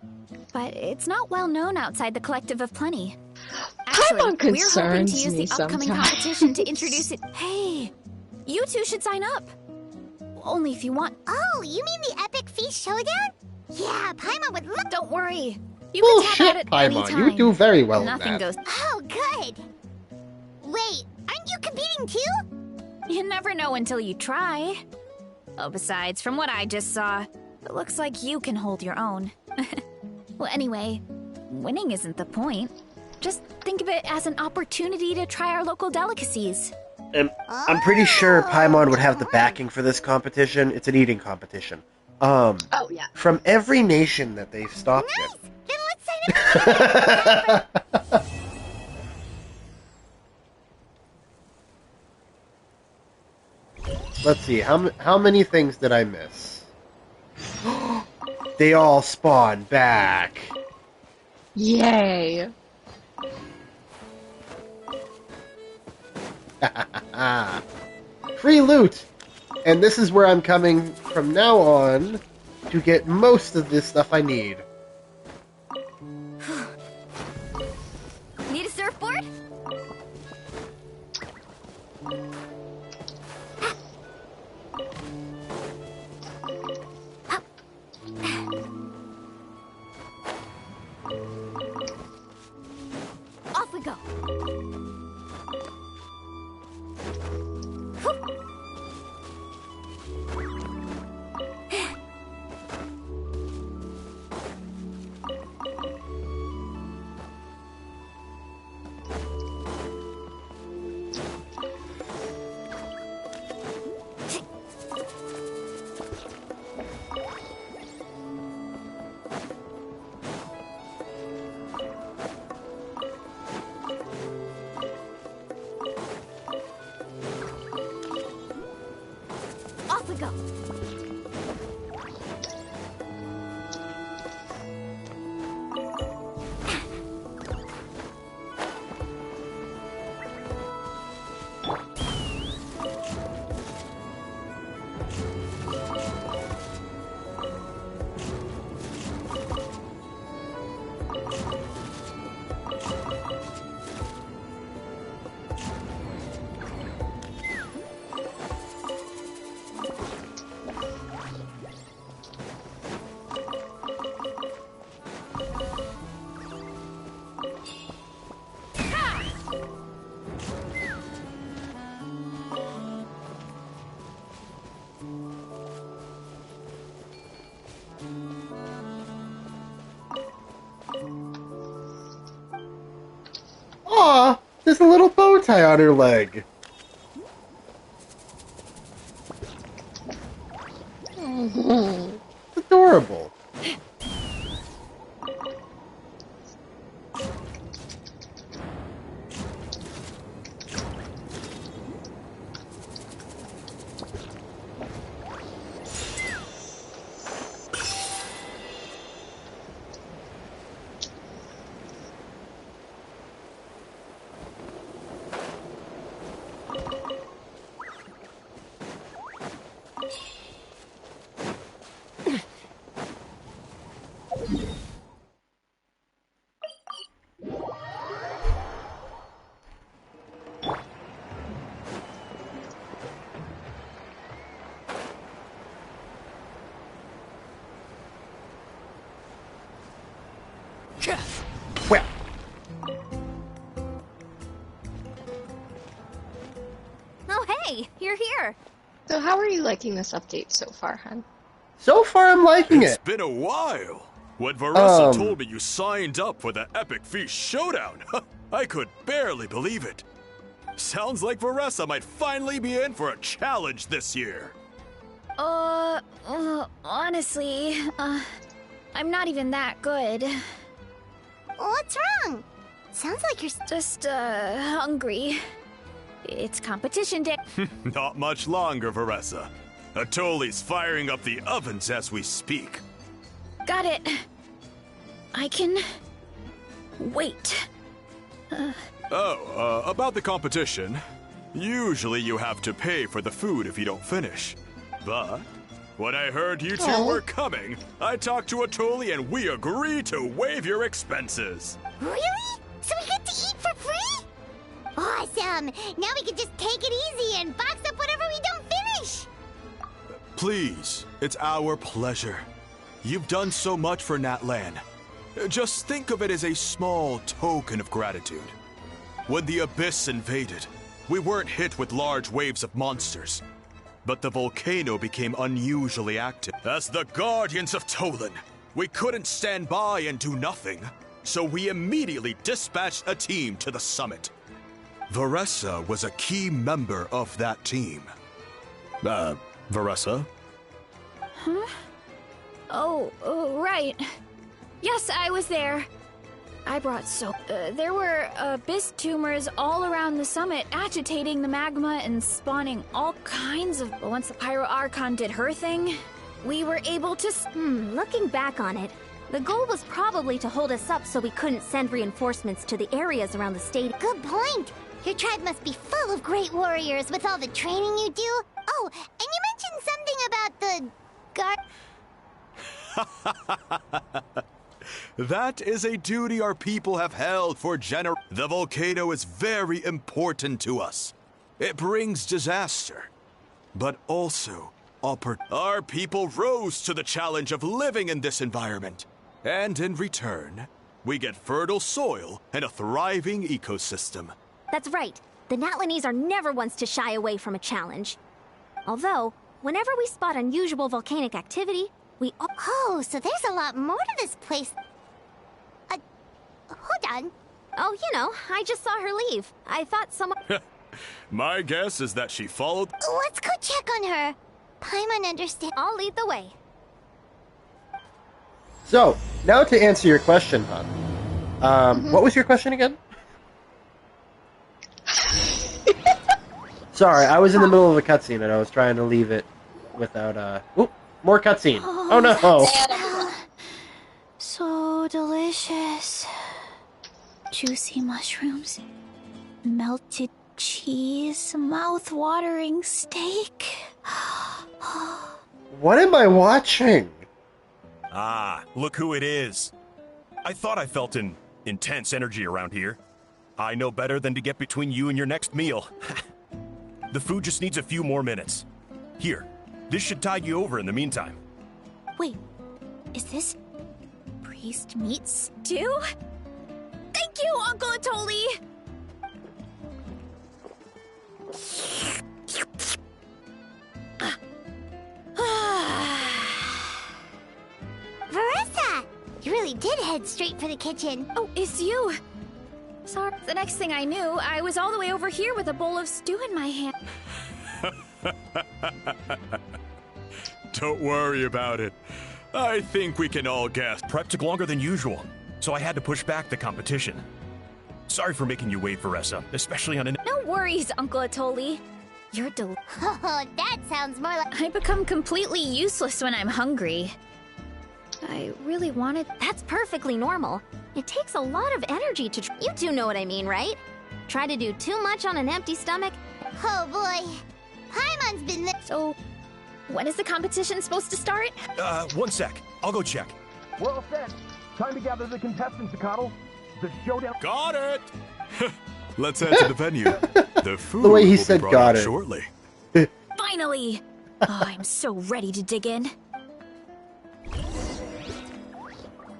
but it's not well known outside the Collective of Plenty. Actually, Paimon we're hoping to concerns use me the upcoming sometimes. competition to introduce it. Hey, you two should sign up. Only if you want. Oh, you mean the Epic Feast Showdown? Yeah, Paimon would love. Don't worry. You can tap out Bullshit, at Paimon. any time. You do very well Nothing in that. goes. Oh, good. Wait, aren't you competing too? You never know until you try. Oh, besides, from what I just saw, it looks like you can hold your own. Well, anyway, winning isn't the point. Just think of it as an opportunity to try our local delicacies. I'm pretty sure Paimon would have the backing for this competition. It's an eating competition. Oh, yeah. From every nation that they've stopped Nice. Then let's sign up. it. Let's see, how many things did I miss? They all spawn back. Yay. Free loot! And this is where I'm coming from now on to get most of this stuff I need. Need a surfboard? Off we go. Off we go. Aw, there's a little bow tie on her leg. It's adorable. Well, Oh, hey, you're here. So how are you liking this update so far, hun? so far I'm liking It's it. been a while. When Varessa Um. told me you signed up for the Epic Feast Showdown, I could barely believe it. Sounds like Varessa might finally be in for a challenge this year. Honestly, I'm not even that good. What's wrong? Sounds like you're. Just, hungry. It's competition day. Not much longer, Varessa. Atoli's firing up the ovens as we speak. Got it. I can wait. About the competition. Usually you have to pay for the food if you don't finish. But when I heard you two were coming, I talked to Atoli and we agreed to waive your expenses. Really? So we get to awesome! Now we can just take it easy and box up whatever we don't finish! Please, it's our pleasure. You've done so much for Natlan. Just think of it as a small token of gratitude. When the Abyss invaded, we weren't hit with large waves of monsters, but the volcano became unusually active. As the Guardians of Tolan, we couldn't stand by and do nothing, so we immediately dispatched a team to the summit. Varessa was a key member of that team. Varessa? Huh? Oh, right. Yes, I was there. I brought there were abyss tumors all around the summit, agitating the magma and spawning all kinds of... But once the Pyro Archon did her thing, we were able to... Looking back on it, the goal was probably to hold us up so we couldn't send reinforcements to the areas around the stadium. Good point! Your tribe must be full of great warriors with all the training you do. Oh, and you mentioned something about the... That is a duty our people have held for The volcano is very important to us. It brings disaster, but also our people rose to the challenge of living in this environment. And in return, we get fertile soil and a thriving ecosystem. That's right. The Natlanese are never ones to shy away from a challenge. Although, whenever we spot unusual volcanic activity, we... Oh, so there's a lot more to this place. Hold on. Oh, I just saw her leave. I thought someone... My guess is that she followed... Let's go check on her. Paimon understand. I'll lead the way. So, now to answer your question, hon. What was your question again? Sorry, I was in the middle of a cutscene and I was trying to leave it without, Oop, more cutscene. Oh no! So delicious. Juicy mushrooms, melted cheese, mouth-watering steak. What am I watching? Ah, look who it is. I thought I felt an intense energy around here. I know better than to get between you and your next meal. The food just needs a few more minutes. Here, this should tide you over in the meantime. Wait, is this priest meat stew? Thank you, Uncle Atoli! Varessa! You really did head straight for the kitchen. Oh, it's you! Sorry. The next thing I knew, I was all the way over here with a bowl of stew in my hand. Don't worry about it. I think we can all guess. Prep took longer than usual, so I had to push back the competition. Sorry for making you wait, Varessa, especially on an... No worries, Uncle Atoli. You're Oh, that sounds more like... I become completely useless when I'm hungry. I really wanted... That's perfectly normal. It takes a lot of energy to... You do know what I mean, right? Try to do too much on an empty stomach. Oh boy. Paimon's been there. So, when is the competition supposed to start? 1 sec. I'll go check. We're all set. Time to gather the contestants, Sakatl. The showdown... Got it! Let's head to the venue. The food The way he will said be brought got out it. shortly. Finally! Oh, I'm so ready to dig in.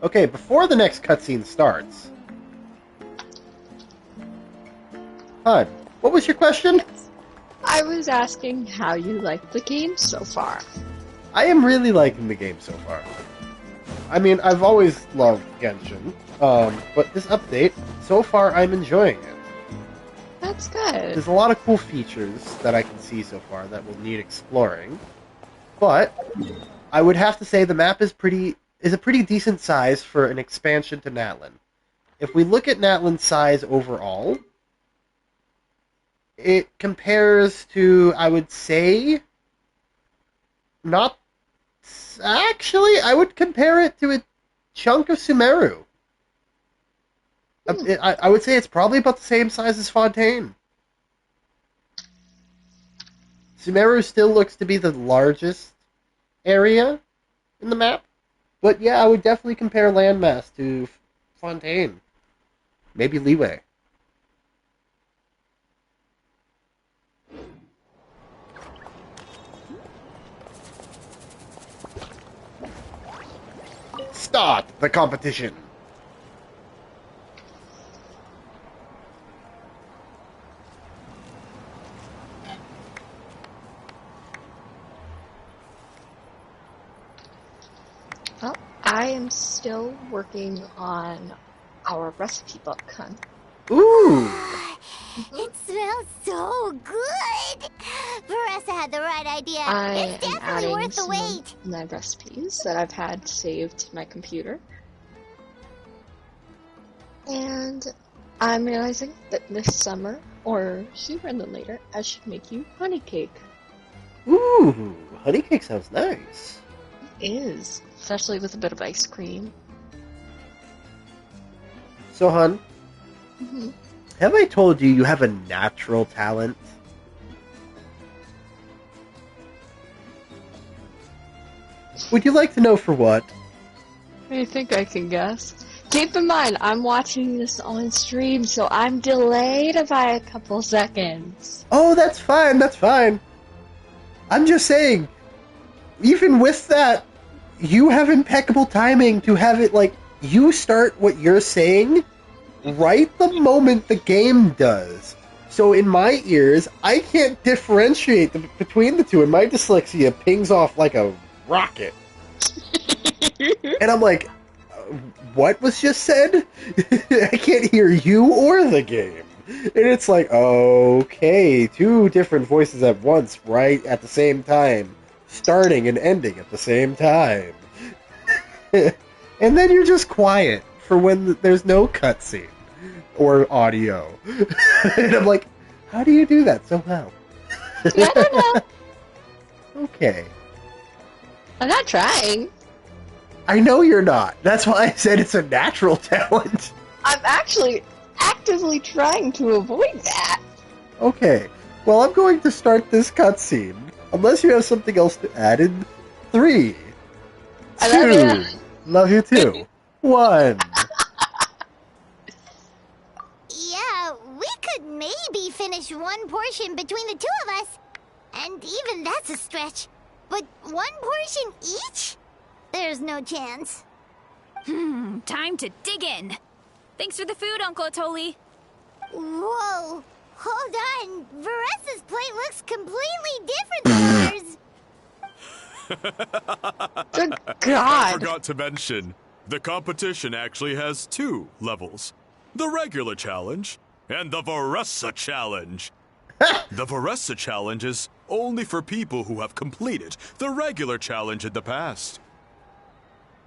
Okay, before the next cutscene starts... Hi, what was your question? I was asking how you like the game so far. I am really liking the game so far. I mean, I've always loved Genshin, but this update, so far I'm enjoying it. That's good. There's a lot of cool features that I can see so far that will need exploring, but I would have to say the map is a pretty decent size for an expansion to Natlan. If we look at Natlan's size overall, it compares to, I would say, not... Actually, I would compare it to a chunk of Sumeru. I would say it's probably about the same size as Fontaine. Sumeru still looks to be the largest area in the map. But yeah, I would definitely compare landmass to Fontaine. Maybe Leeway. start the competition. Well, I am still working on our recipe book, hun. Ooh! It smells so good! Veressa had the right idea. I It's am definitely adding worth the some wait. of my recipes that I've had saved to my computer. And I'm realizing that this summer, or sooner than later, I should make you honey cake. Ooh, honey cake sounds nice. It is, especially with a bit of ice cream. So, hon, Mm-hmm. have I told you you have a natural talent? Would you like to know for what? I think I can guess. Keep in mind, I'm watching this on stream, so I'm delayed by a couple seconds. Oh, that's fine, that's fine. I'm just saying, even with that, you have impeccable timing to have it, like, you start what you're saying right the moment the game does. So in my ears, I can't differentiate between the two, and my dyslexia pings off like a rocket. And I'm like, what was just said? I can't hear you or the game. And it's like, okay, two different voices at once, right at the same time, starting and ending at the same time. And then you're just quiet for when there's no cutscene or audio. And I'm like, how do you do that so well? I don't know. Okay. I'm not trying. I know you're not. That's why I said it's a natural talent. I'm actually actively trying to avoid that. Okay. Well, I'm going to start this cutscene. Unless you have something else to add in 3, 2, I love you. Love you too. 1. Yeah, we could maybe finish one portion between the two of us. And even that's a stretch. But one portion each? There's no chance. Time to dig in. Thanks for the food, Uncle Atoli. Whoa, hold on. Veressa's plate looks completely different than ours. Good I God. forgot to mention, the competition actually has 2 levels. The regular challenge and the Veressa challenge. The Veressa challenge is only for people who have completed the regular challenge in the past.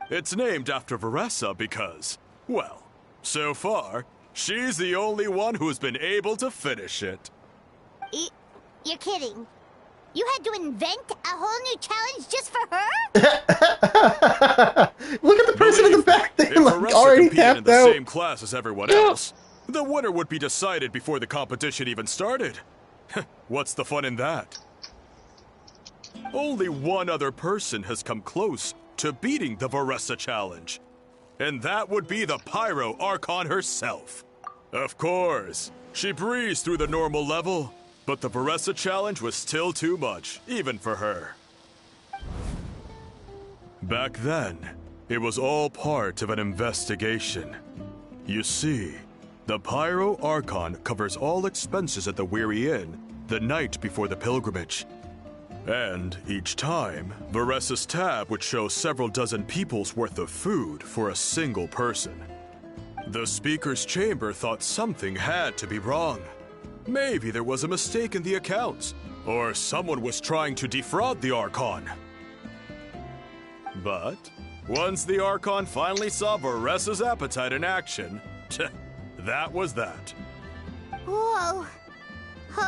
It's named after Veressa because, well, so far, she's the only one who's been able to finish it. You're kidding. You had to invent a whole new challenge just for her? Look at the person in the back there, If like, Veressa already competed in tapped the out. same class as everyone else, the winner would be decided before the competition even started. What's the fun in that? Only one other person has come close to beating the Veressa challenge, and that would be the Pyro Archon herself. Of course, she breezed through the normal level, but the Veressa challenge was still too much, even for her. Back then, it was all part of an investigation. You see, the Pyro Archon covers all expenses at the Weary Inn the night before the pilgrimage. And each time, Veressa's tab would show several dozen people's worth of food for a single person. The speaker's chamber thought something had to be wrong. Maybe there was a mistake in the accounts, or someone was trying to defraud the Archon. But once the Archon finally saw Veressa's appetite in action, that was that. Whoa.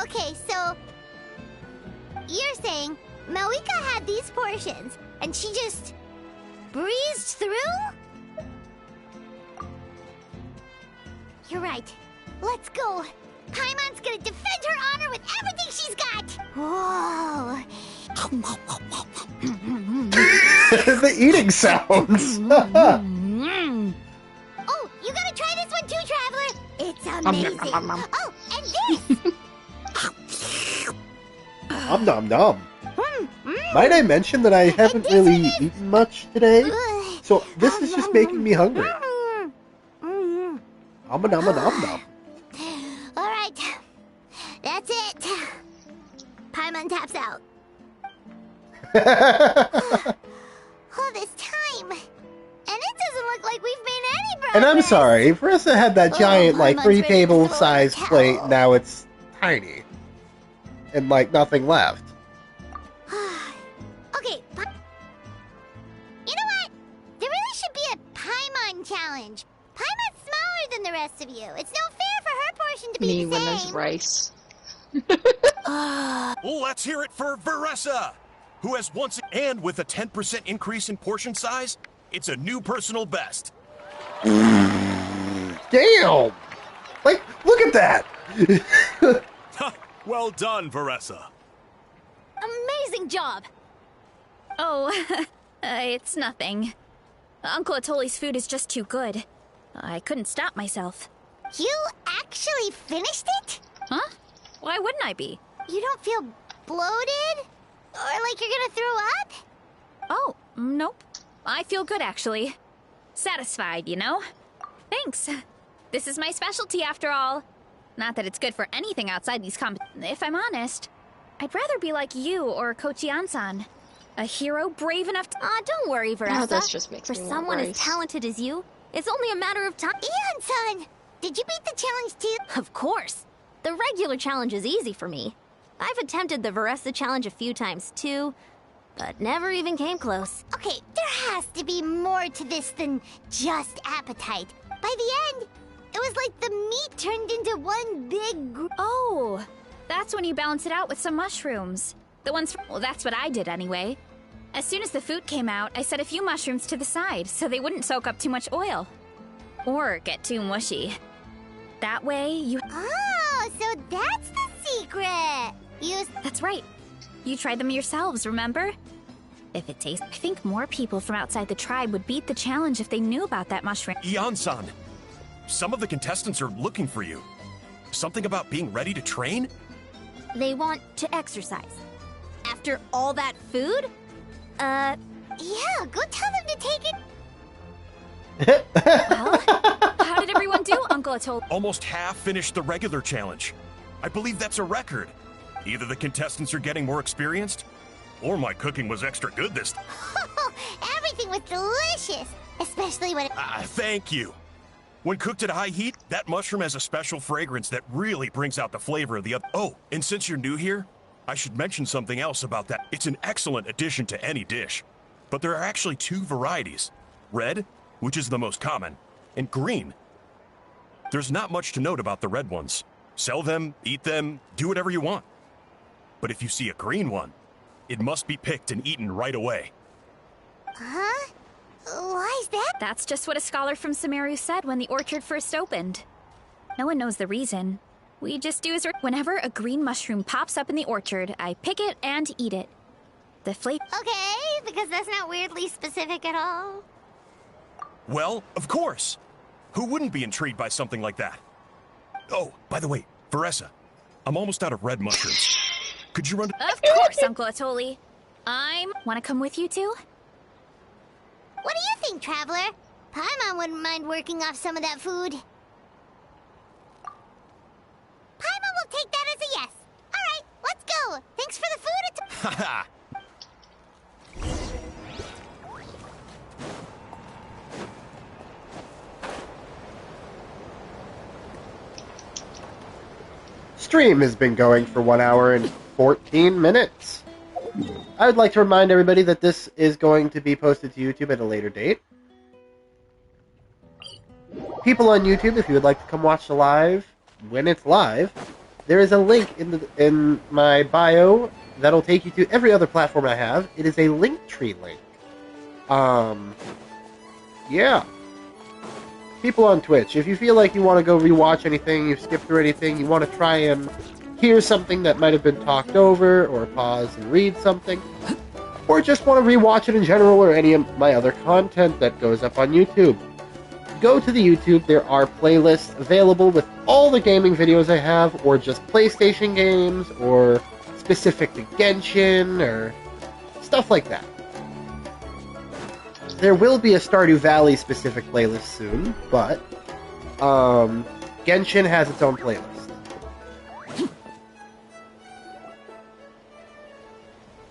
Okay, so you're saying Malika had these portions and she just breezed through? You're right. Let's go. Paimon's gonna defend her honor with everything she's got. Whoa. The eating sounds. Oh, you gotta try this one too, Traveler. It's amazing. Oh, and this. Nom nom. Might I mention that I haven't really eaten much today? So So this is just making me hungry. Nom nom nom nom. All right, that's it. Paimon taps out. All this time, and it doesn't look like we've made any progress. And I'm sorry, Veressa had that giant, like, Paimon's ready to 3-table-sized throw in the plate. towel. Now it's tiny. And, like, nothing left. Okay, you know what? There really should be a Paimon challenge. Paimon's smaller than the rest of you. It's no fair for her portion to be Me the when there's same. rice. Let's hear it for Veressa, who has once and with a 10% increase in portion size, it's a new personal best. Damn! Like, look at that! Well done, Veressa. Amazing job! Oh, it's nothing. Uncle Atoli's food is just too good. I couldn't stop myself. You actually finished it? Huh? Why wouldn't I be? You don't feel bloated? Or like you're gonna throw up? Oh, nope. I feel good, actually. Satisfied, you know? Thanks. This is my specialty, after all. Not that it's good for anything outside these If I'm honest, I'd rather be like you or Kochi-an-san. A hero brave enough to... Don't worry, Veressa. Oh, this just makes For me want someone as rice. talented as you, it's only a matter of time. Ian-san, did you beat the challenge too? Of course. The regular challenge is easy for me. I've attempted the Veressa challenge a few times too, but never even came close. Okay, there has to be more to this than just appetite. By the end, it was like the meat turned into one big... Oh, that's when you balance it out with some mushrooms. The ones well, that's what I did anyway. As soon as the food came out, I set a few mushrooms to the side so they wouldn't soak up too much oil. Or get too mushy. That way, you... Oh, so that's the secret! That's right. You tried them yourselves, remember? If it tastes... I think more people from outside the tribe would beat the challenge if they knew about that mushroom. Ian-san, some of the contestants are looking for you. Something about being ready to train? They want to exercise. After all that food? Yeah, go tell them to take it... Well, how did everyone do, Uncle Atol? Almost half finished the regular challenge. I believe that's a record. Either the contestants are getting more experienced, or my cooking was extra good this time. Everything was delicious, especially when it... Thank you. When cooked at high heat, that mushroom has a special fragrance that really brings out the flavor of the other. Oh, and since you're new here, I should mention something else about that. It's an excellent addition to any dish. But there are actually two varieties. Red, which is the most common, and green. There's not much to note about the red ones. Sell them, eat them, do whatever you want. But if you see a green one, it must be picked and eaten right away. Huh? Why is that? That's just what a scholar from Sumeru said when the orchard first opened. No one knows the reason. We just do as whenever a green mushroom pops up in the orchard, I pick it and eat it. The flavor... Okay, because that's not weirdly specific at all. Well, of course. Who wouldn't be intrigued by something like that? Oh, by the way, Veressa, I'm almost out of red mushrooms. Could you run to... Of course, Uncle Atoli. Want to come with you too? What do you think, Traveler? Paimon wouldn't mind working off some of that food. Paimon will take that as a yes. All right, let's go. Thanks for the food. Haha! Stream has been going for 1 hour and 14 minutes. I would like to remind everybody that this is going to be posted to YouTube at a later date. People on YouTube, if you would like to come watch the live when it's live, there is a link in my bio that'll take you to every other platform I have. It is a Linktree link. Yeah. People on Twitch, if you feel like you want to go rewatch anything, you've skipped through anything, you want to try and hear something that might have been talked over, or pause and read something, or just want to rewatch it in general, or any of my other content that goes up on YouTube, go to the YouTube. There are playlists available with all the gaming videos I have, or just PlayStation games, or specific to Genshin, or stuff like that. there will be a Stardew Valley specific playlist soon, but Genshin has its own playlist.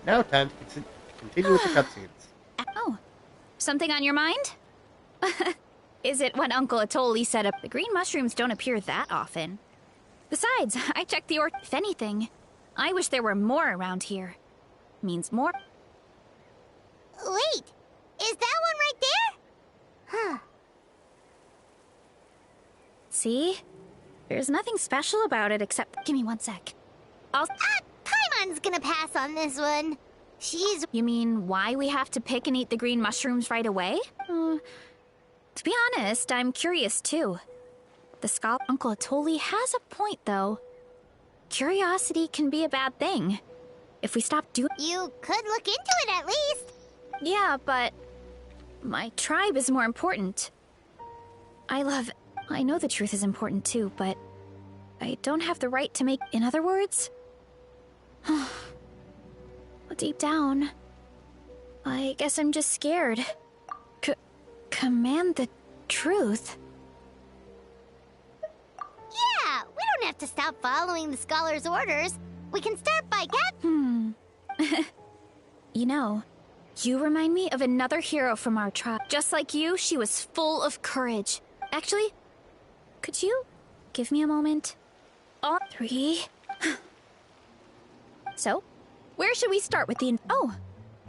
Now time to continue with the cutscenes. Oh, something on your mind? Is it what Uncle Atoli said up? The green mushrooms don't appear that often. Besides, I checked the if anything. I wish there were more around here. Means more. Wait, is that one right there? Huh. See? There's nothing special about it except... Give me 1 sec. Paimon's gonna pass on this one. She's... You mean why we have to pick and eat the green mushrooms right away? To be honest, I'm curious too. The scholar Uncle Atoli has a point though. Curiosity can be a bad thing. If we stop doing... You could look into it at least. Yeah, but... my tribe is more important. I know the truth is important too, but... I don't have the right to make... In other words... Deep down... I guess I'm just scared. Command the truth? Yeah, we don't have to stop following the scholar's orders. We can start by You know, you remind me of another hero from our tribe. Just like you, she was full of courage. Actually, could you give me a moment? On 3. So, where should we start with the... Oh!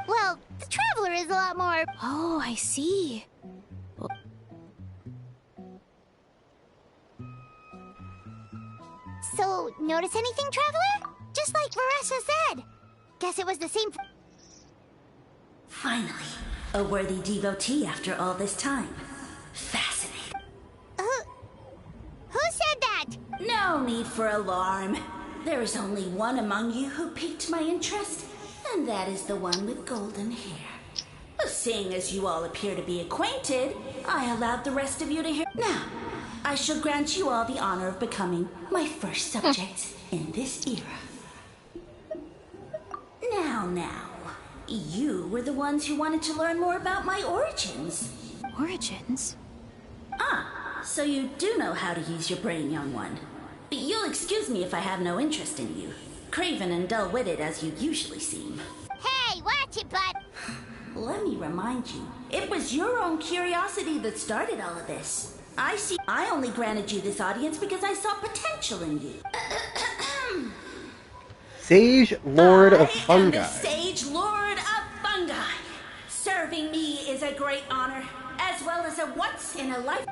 Well, the Traveler is a lot more... Oh, I see. So, notice anything, Traveler? Just like Varessa said. Guess it was the same... Finally, a worthy devotee after all this time. Fascinating. Who said that? No need for alarm. There is only one among you who piqued my interest, and that is the one with golden hair. Seeing as you all appear to be acquainted, I allowed the rest of you to hear. Now, I shall grant you all the honor of becoming my first subjects in this era. Now, you were the ones who wanted to learn more about my origins. Origins? So you do know how to use your brain, young one. You'll excuse me if I have no interest in you, craven and dull-witted as you usually seem. Hey, watch it, bud! Let me remind you, it was your own curiosity that started all of this. I see. I only granted you this audience because I saw potential in you. Sage Lord of Fungi. I am the Sage Lord of Fungi. Serving me is a great honor, as well as a once-in-a-life...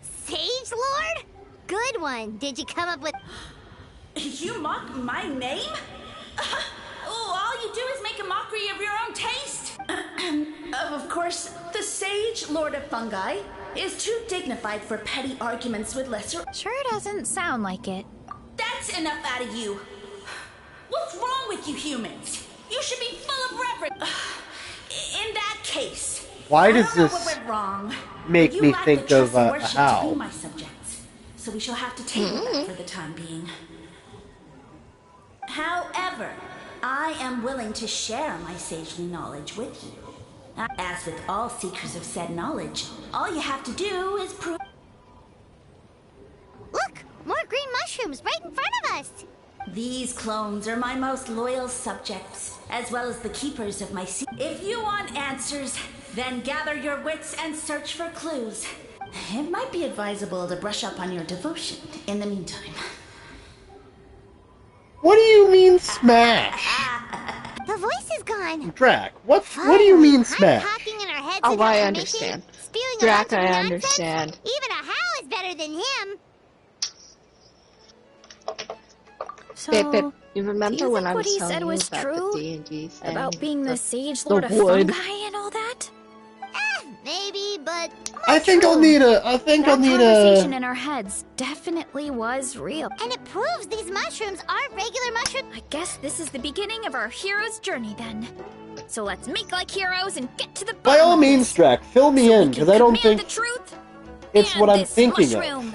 Sage Lord? Good one. Did you come up with... You mock my name? All you do is make a mockery of your own taste. Of course, the Sage Lord of Fungi is too dignified for petty arguments with lesser... Sure doesn't sound like it. That's enough out of you. What's wrong with you humans? You should be full of reverence. In that case... Why does this wrong, make me think of a how? how? My subjects, so we shall have to table that for the time being. However, I am willing to share my sagely knowledge with you. As with all seekers of said knowledge, all you have to do is prove... Look! More green mushrooms right in front of us! These clones are my most loyal subjects, as well as the keepers of my secret. If you want answers, then gather your wits and search for clues. It might be advisable to brush up on your devotion in the meantime. What do you mean smash? The voice is gone. Drac, what do you mean smash? Talking in our heads Oh, and I information, understand. spewing Drac, a bunch of I nonsense. understand. Even a how is better than him. So, Pip, you do remember you when think I what was he telling said you was about true? the D&D thing? About being the Sage the Lord of wood. Fungi and all that? Maybe, but... I think I'll need That conversation a... in our heads definitely was real. And it proves these mushrooms aren't regular mushrooms. I guess this is the beginning of our hero's journey then. So let's make like heroes and get to the By bottom all of means, this. Drac, fill me in, because I don't Command think the truth it's and what I'm this thinking mushroom.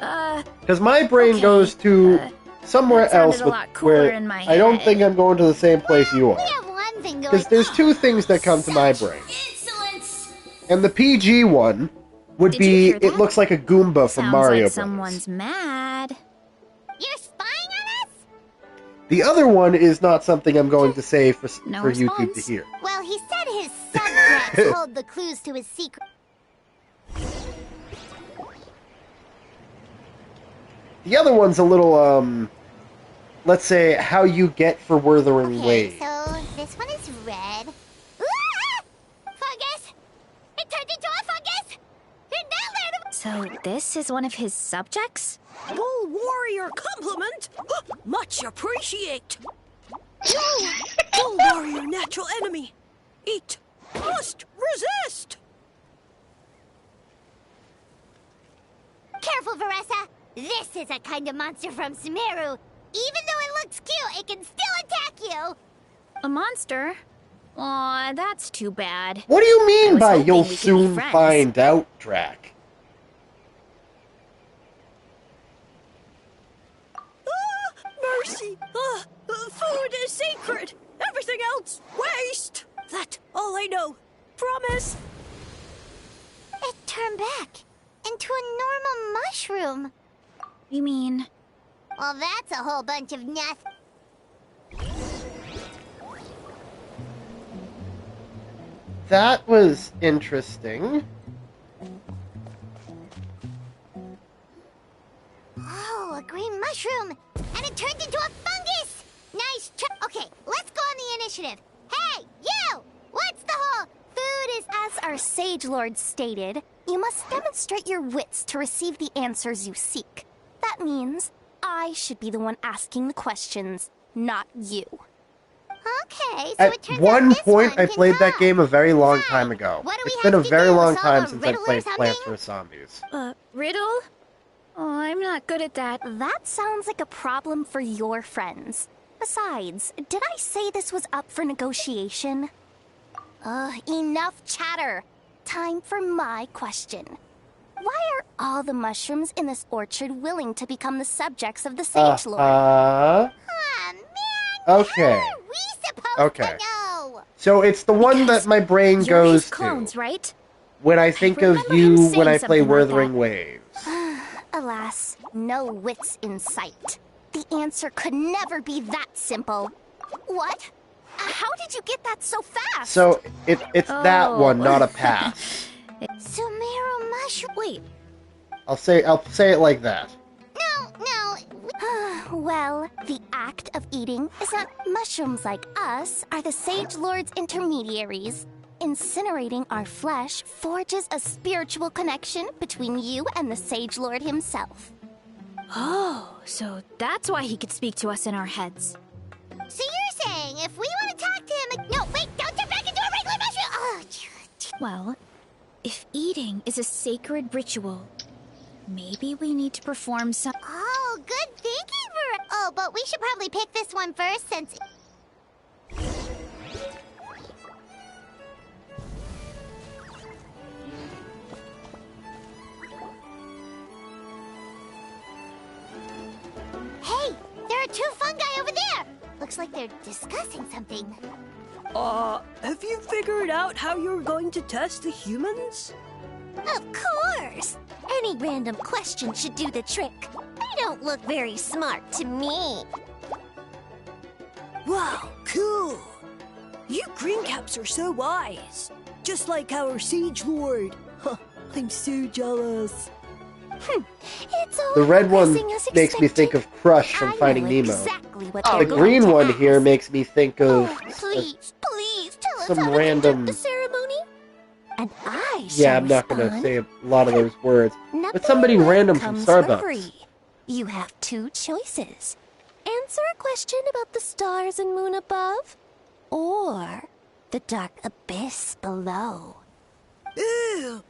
of. Because my brain okay. goes to somewhere that sounded else a with, lot cooler where in my I don't head. think I'm going to the same place you We are. have one thing going. Because there's two things that come to my brain. Insolence! And the PG one would Did you be, hear it that? looks like a Goomba from Sounds Mario like Bros. someone's mad. You're spying on us? The other one is not something I'm going to say for No YouTube to response. hear. Well, he said his subjects hold the clues to his secret. The other one's a little, let's say, how you get for Wuthering Okay, Waves. so this one is red. Ah! Fungus! It turned into a fungus! In that land! So this is one of his subjects? Bull warrior compliment! Much appreciate! No! Bull warrior natural enemy! Eat! Must resist! Careful, Veressa! This is a kind of monster from Sumeru. Even though it looks cute, it can still attack you! A monster? Aw, that's too bad. What do you mean was by hoping you'll we could be soon friends. find out, Drac? Mercy! Food is sacred! Everything else, waste! That's all I know. Promise! It turned back into a normal mushroom. You mean... Well, that's a whole bunch of nothing. That was interesting. Oh, a green mushroom! And it turned into a fungus! Nice try. Okay, let's go on the initiative. Hey, you! What's the whole food is... As our Sage Lord stated, you must demonstrate your wits to receive the answers you seek. That means I should be the one asking the questions, not you. Okay, so At it turns out one this point, one I can played that talk. game a very long Hi, time ago. what do we It's have been a to very do? long Solve time a since I riddle or played something? Plants vs. Zombies. Riddle? Oh, I'm not good at that. That sounds like a problem for your friends. Besides, did I say this was up for negotiation? Enough chatter. Time for my question. Why are all the mushrooms in this orchard willing to become the subjects of the Sage Lord? Aw, man, Okay. how are we supposed Okay. to know? So it's the one Because that my brain You're his goes clones, to right? when I think of remember him you saying when I play something like Wuthering that. Waves. Alas, no wits in sight. The answer could never be that simple. What? How did you get that so fast? So it's that Oh. one, not a pass. Sumeru mushroom. Wait. I'll say it like that. No. Well, the act of eating is that mushrooms like us are the Sage Lord's intermediaries. Incinerating our flesh forges a spiritual connection between you and the Sage Lord himself. Oh, so that's why he could speak to us in our heads. So you're saying if we want to talk to him... No, wait, don't turn back into a regular mushroom! Oh, Well, if eating is a sacred ritual, maybe we need to perform some... oh, good thinking, Ver... Oh, but we should probably pick this one first since... Hey, there are two fungi over there! Looks like they're discussing something. Have you figured out how you're going to test the humans? Of course! Any random question should do the trick. They don't look very smart to me. Wow, cool! You greencaps are so wise. Just like our Sage Lord. Huh, I'm so jealous. It's all The red one progressing as makes me think expected. of Crush from I Finding know Nemo. exactly what The they're going green to one ask. here makes me think of Oh, please tell us some how to random- conduct the ceremony. And I shall yeah, I'm not gonna respond. say a lot of those words. Nothing But somebody in life random from comes for Starbucks. free. You have two choices. Answer a question about the stars and moon above, or the dark abyss below. Ew!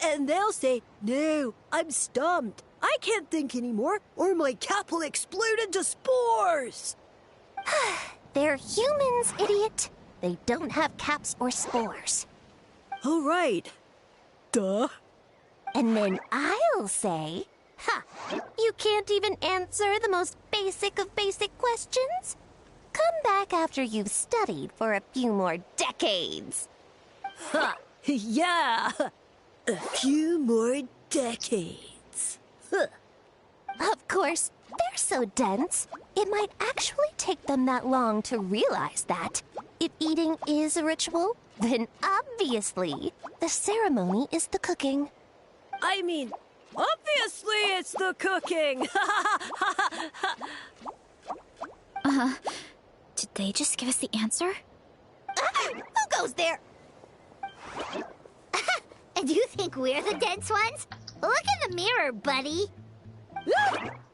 And they'll say, no, I'm stumped. I can't think anymore, or my cap will explode into spores! They're humans, idiot. They don't have caps or spores. All right. Duh. And then I'll say, ha, you can't even answer the most basic of basic questions? Come back after you've studied for a few more decades. Ha! Yeah, a few more decades. Of course, they're so dense, it might actually take them that long to realize that. If eating is a ritual, then obviously, the ceremony is the cooking. I mean, obviously it's the cooking! Did they just give us the answer? Who goes there? And you think we're the dense ones? Look in the mirror, buddy.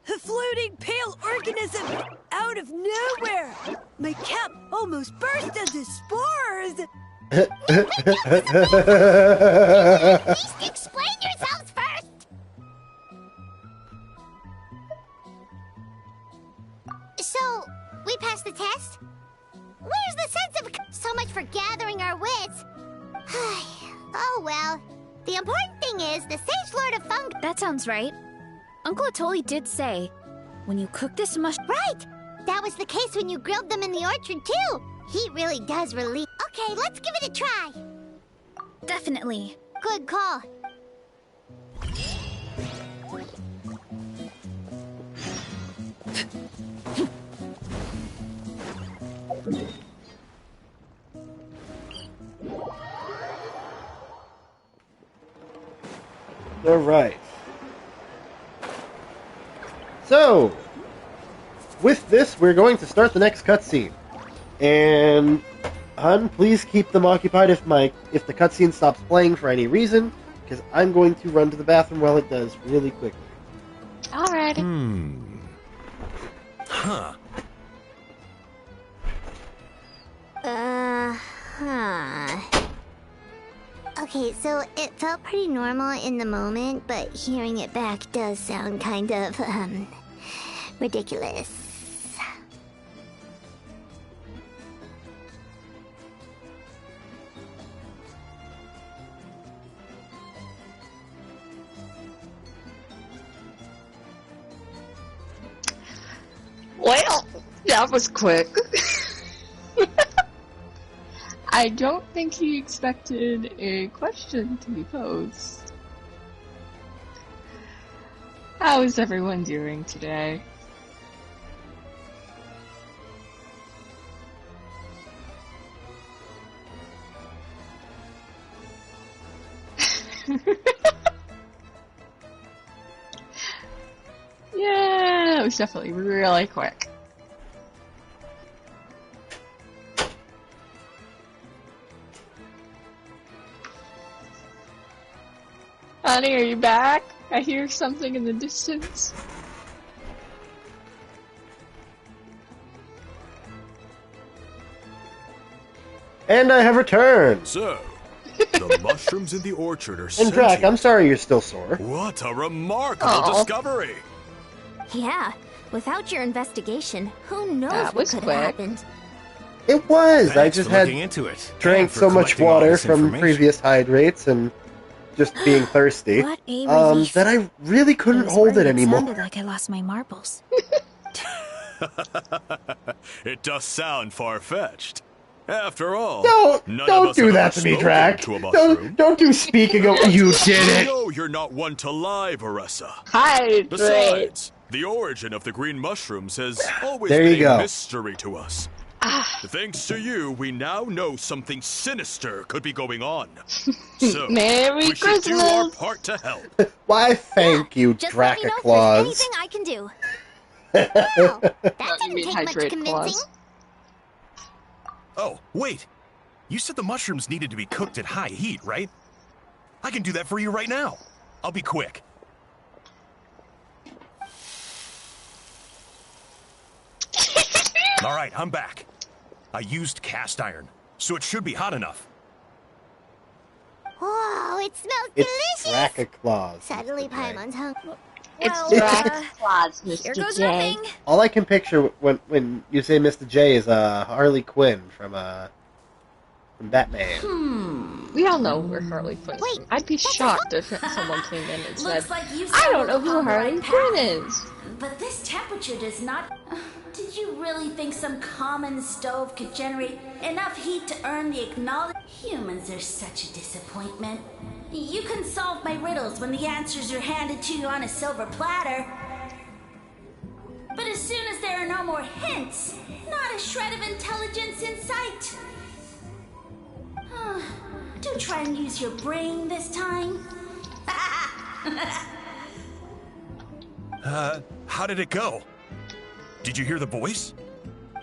A floating pale organism out of nowhere! My cap almost burst into spores! At least explain yourselves first! So, we passed the test? Where's the sense of... So much for gathering our wits. Oh well. The important thing is the Sage Lord of Fung... That sounds right. Uncle Atoli did say, when you cook this Right! That was the case when you grilled them in the orchard, too! Heat really does relieve... Okay, let's give it a try! Definitely. Good call. All right. So, with this, we're going to start the next cutscene. And, Hun, please keep them occupied if the cutscene stops playing for any reason, because I'm going to run to the bathroom while it does really quickly. Alrighty. Huh. Okay, so it felt pretty normal in the moment, but hearing it back does sound kind of, ridiculous. Well, that was quick. I don't think he expected a question to be posed. How is everyone doing today? Yeah, it was definitely really quick. Honey, are you back? I hear something in the distance. And I have returned! So, the mushrooms in the orchard are And Drac, sentient. I'm sorry you're still sore. What a remarkable Aw. discovery! Yeah, without your investigation, who knows That what was could quick. have happened. It was! I Thanks just for had looking into it. drank and for so much collecting all water this from information. previous hydrates and just being thirsty What a relief. that I really I couldn't was hold worried it anymore. sounded like I lost my marbles. It does sound far-fetched. After all, none of Don't us do have that ever to me, spoken Drac. to a mushroom. Don't do speaking of you did I it. know you're not one to lie, Varessa. Hydrate! Besides, the origin of the green mushrooms has always There you been a go. mystery to us. Thanks to you, we now know something sinister could be going on. So, Merry we should do our Christmas! part to help. Why, thank you, Just let me know if there's Dracaclaws. anything I can do. Wow, that You didn't mean take much hydrate convincing. claws? Oh, wait. You said the mushrooms needed to be cooked at high heat, right? I can do that for you right now. I'll be quick. All right, I'm back. I used cast iron, so it should be hot enough. Whoa, it smells It's delicious! Dracaclaws. Suddenly Mr. J. Paimon's hungry. It's Well, Drac's claws, Here Mr. goes J. nothing. All I can picture when you say Mr. J is Harley Quinn from Batman. We all know where Harley Quinn is. Wait, I'd be shocked if someone came in and said, Looks like you I don't know stumbled who upon the Harley right Quinn path. is. But this temperature does not... Did Did you really think some common stove could generate enough heat to earn the acknowledgement? Humans are such a disappointment. You can solve my riddles when the answers are handed to you on a silver platter. But as soon as there are no more hints, not a shred of intelligence in sight. Do try and use your brain this time. How did it go? Did you hear the voice?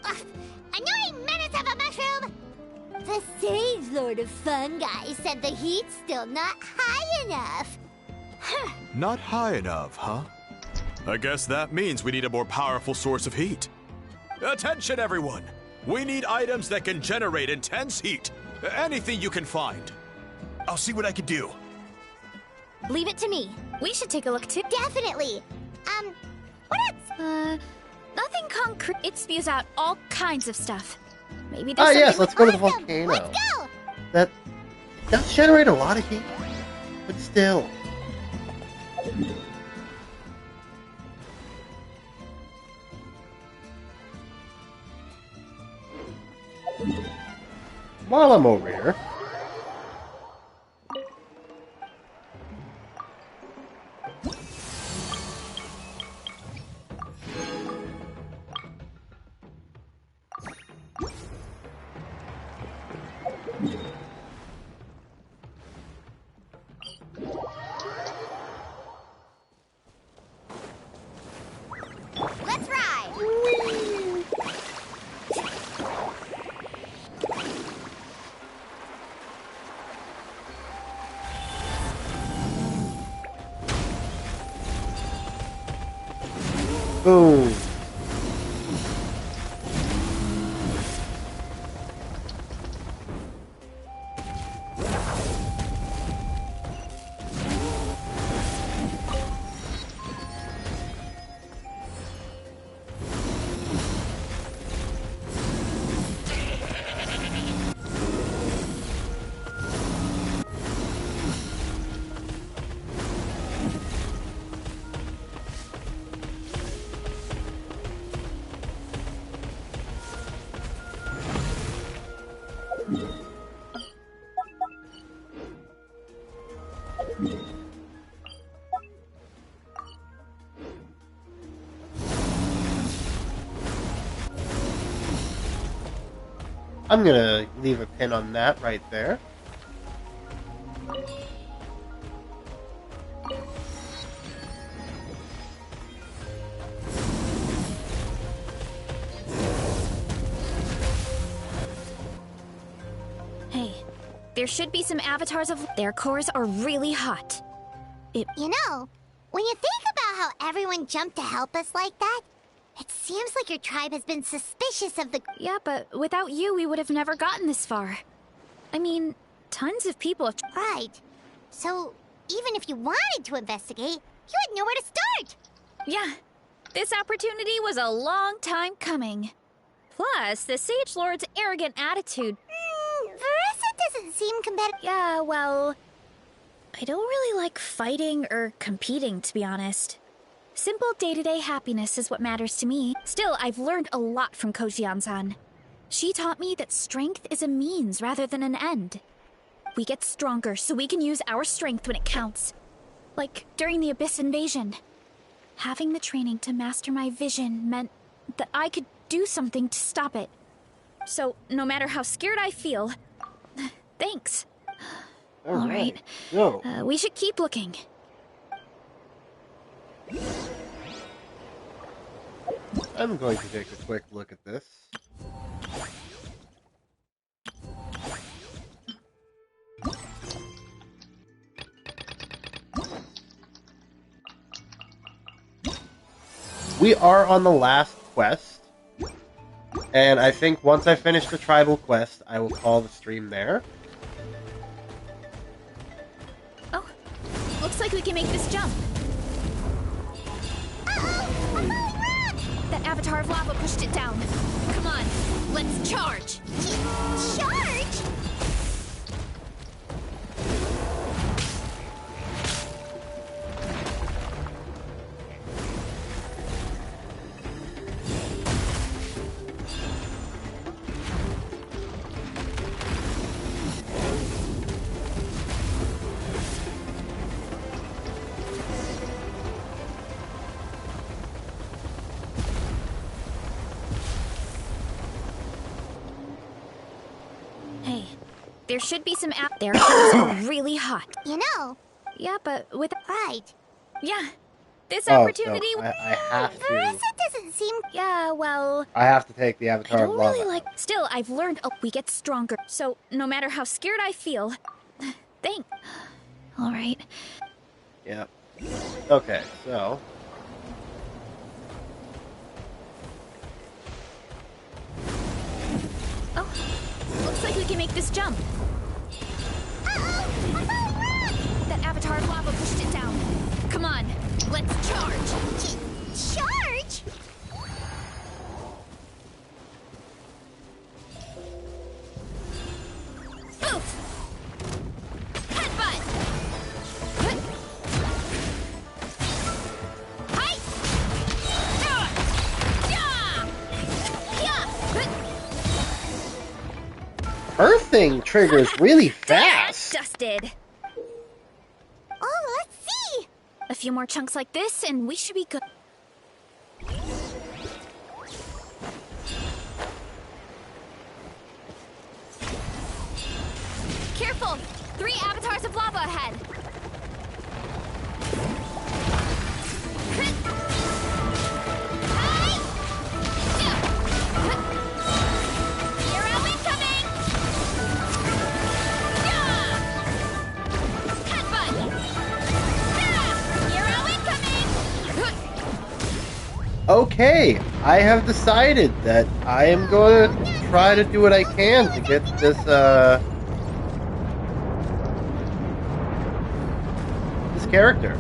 Annoying menace of a mushroom! The Sage Lord of Fungi said the heat's still not high enough. Not high enough, huh? I guess that means we need a more powerful source of heat. Attention, everyone! We need items that can generate intense heat. Anything you can find. I'll see what I can do. Leave it to me. We should take a look too. Definitely. What else? Nothing concrete. It spews out all kinds of stuff. Maybe Ah, there's yes, something let's go to the Awesome. volcano. Let's go! That does generate a lot of heat, but still. While I'm over here, Let's ride! boom. I'm gonna leave a pin on that right there. Hey, there should be some avatars of their cores are really hot. You know, when you think about how everyone jumped to help us like that, it seems like your tribe has been suspicious of the... Yeah, but without you, we would have never gotten this far. I mean, tons of people have... Right. So, even if you wanted to investigate, you had nowhere to start. Yeah, this opportunity was a long time coming. Plus, the Sage Lord's arrogant attitude... Veressa doesn't seem competitive. Yeah, well... I don't really like fighting or competing, to be honest. Simple day-to-day happiness is what matters to me. Still, I've learned a lot from Kojian-san. She taught me that strength is a means rather than an end. We get stronger so we can use our strength when it counts. Like during the Abyss invasion. Having the training to master my vision meant that I could do something to stop it. So, no matter how scared I feel... Thanks. All right. Go. We should keep looking. I'm going to take a quick look at this. We are on the last quest, and I think once I finish the tribal quest, I will call the stream there. Oh, looks like we can make this jump. That avatar of lava pushed it down. Come on, let's charge! Charge? There should be some app there. Those are really hot. You know. Yeah, but with... Right. Yeah. This Oh, opportunity... so I have to... Veressa doesn't seem... Yeah, well... I have to take the I Avatar of don't Lava. really like... Still, I've learned we get stronger. So, no matter how scared I feel... Thank... Alright. Yep. Okay, so... Oh, looks like we can make this jump. Uh-oh! I'm falling wrong! That Avatar of Lava pushed it down. Come on, let's charge! Charge? Boof! Headbutt! Hi! Her thing triggers really fast. Dusted. Oh, let's see! A few more chunks like this, and we should be good. Careful! 3 avatars of lava ahead. Hero incoming! Headbutt! Hero incoming! Okay, I have decided that I am going to try to do what I can to get this, this character.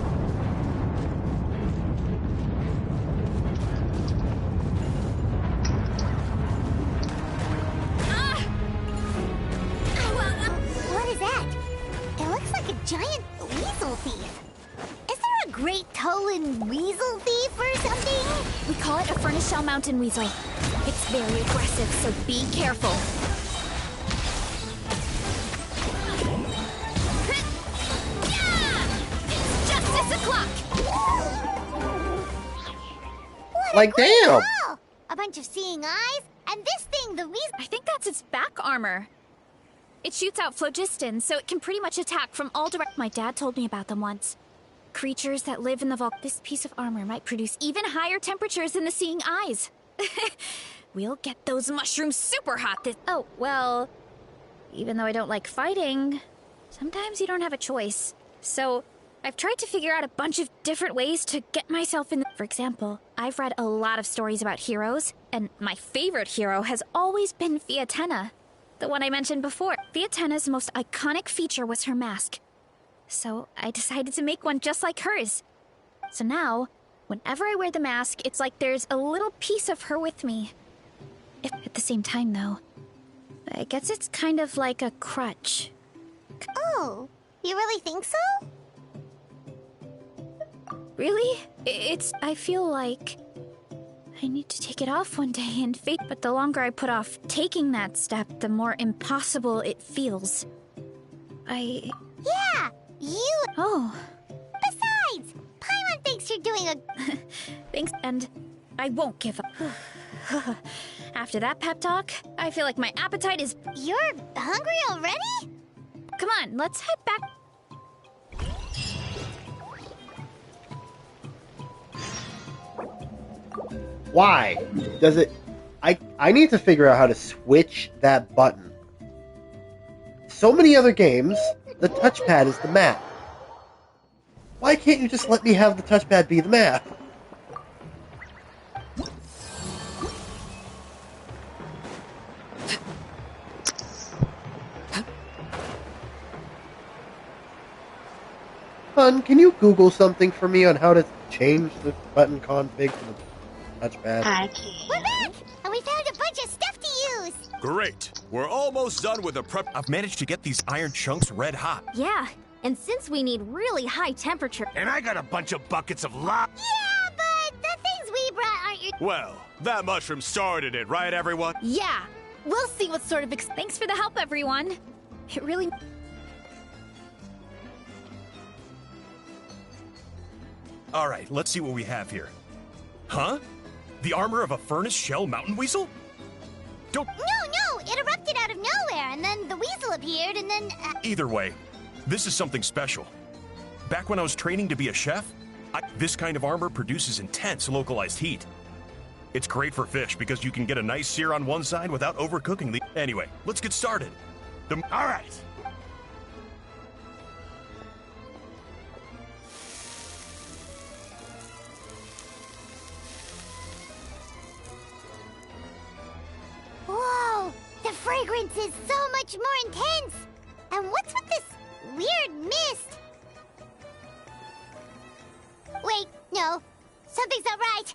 What is that? It looks like a giant weasel thief. Is there a great Tolan weasel thief or something? We call it a furnace shell mountain weasel. It's very aggressive, so be careful. It's justice o'clock! What Like, a great damn! haul! A bunch of seeing eyes, and this thing, the weasel... I think that's its back armor. It shoots out phlogiston, so it can pretty much attack from all directions. My dad told me about them once. Creatures that live in the vault. This piece of armor might produce even higher temperatures than the seeing eyes. We'll get those mushrooms super hot this... Oh, well... Even though I don't like fighting, sometimes you don't have a choice. So, I've tried to figure out a bunch of different ways to get myself in... For example, I've read a lot of stories about heroes, and my favorite hero has always been Fiatenna. The one I mentioned before. Fiatenna's most iconic feature was her mask. So, I decided to make one just like hers. So now, whenever I wear the mask, it's like there's a little piece of her with me. At the same time, though, I guess it's kind of like a crutch. Oh, you really think so? Really? I feel like I need to take it off one day and fate, but the longer I put off taking that step, the more impossible it feels. Yeah, you... Oh. Besides, Paimon thinks you're doing a... Thanks, and I won't give up. After that pep talk, I feel like my appetite is... You're hungry already? Come on, let's head back. Why? Does it... I need to figure out how to switch that button. So many other games, the touchpad is the map. Why can't you just let me have the touchpad be the map? Hun, can you Google something for me on how to change the button config to the touchpad? I can. We're back, and we found a bunch of stuff to use. Great. We're almost done with the prep. I've managed to get these iron chunks red hot. Yeah, and since we need really high temperature... And I got a bunch of buckets of lava. Yeah, but the things we brought aren't your... Well, that mushroom started it, right, everyone? Yeah, we'll see what sort of... Thanks for the help, everyone. It really... All right, let's see what we have here. Huh? The armor of a furnace shell mountain weasel? Don't... No, it erupted out of nowhere, and then the weasel appeared and then... Either way, this is something special. Back when I was training to be a chef, this kind of armor produces intense localized heat. It's great for fish because you can get a nice sear on one side without overcooking the... Anyway, let's get started. All right. Whoa! The fragrance is so much more intense! And what's with this weird mist? Wait, no. Something's not right.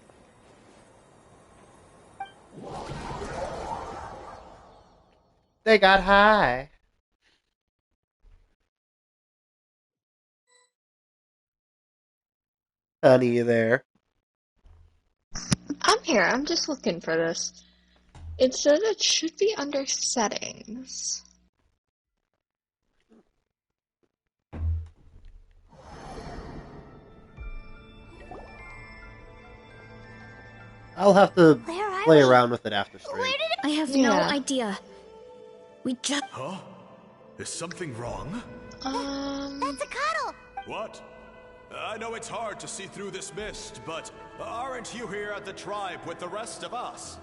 They got high. Honey, you there? I'm here. I'm just looking for this. It said it should be under settings. I'll have to Where are play we? around with it after stream. Where did it... I have no Yeah. idea. We just... Huh? Is something wrong? That's a cuddle! What? I know it's hard to see through this mist, but aren't you here at the tribe with the rest of us?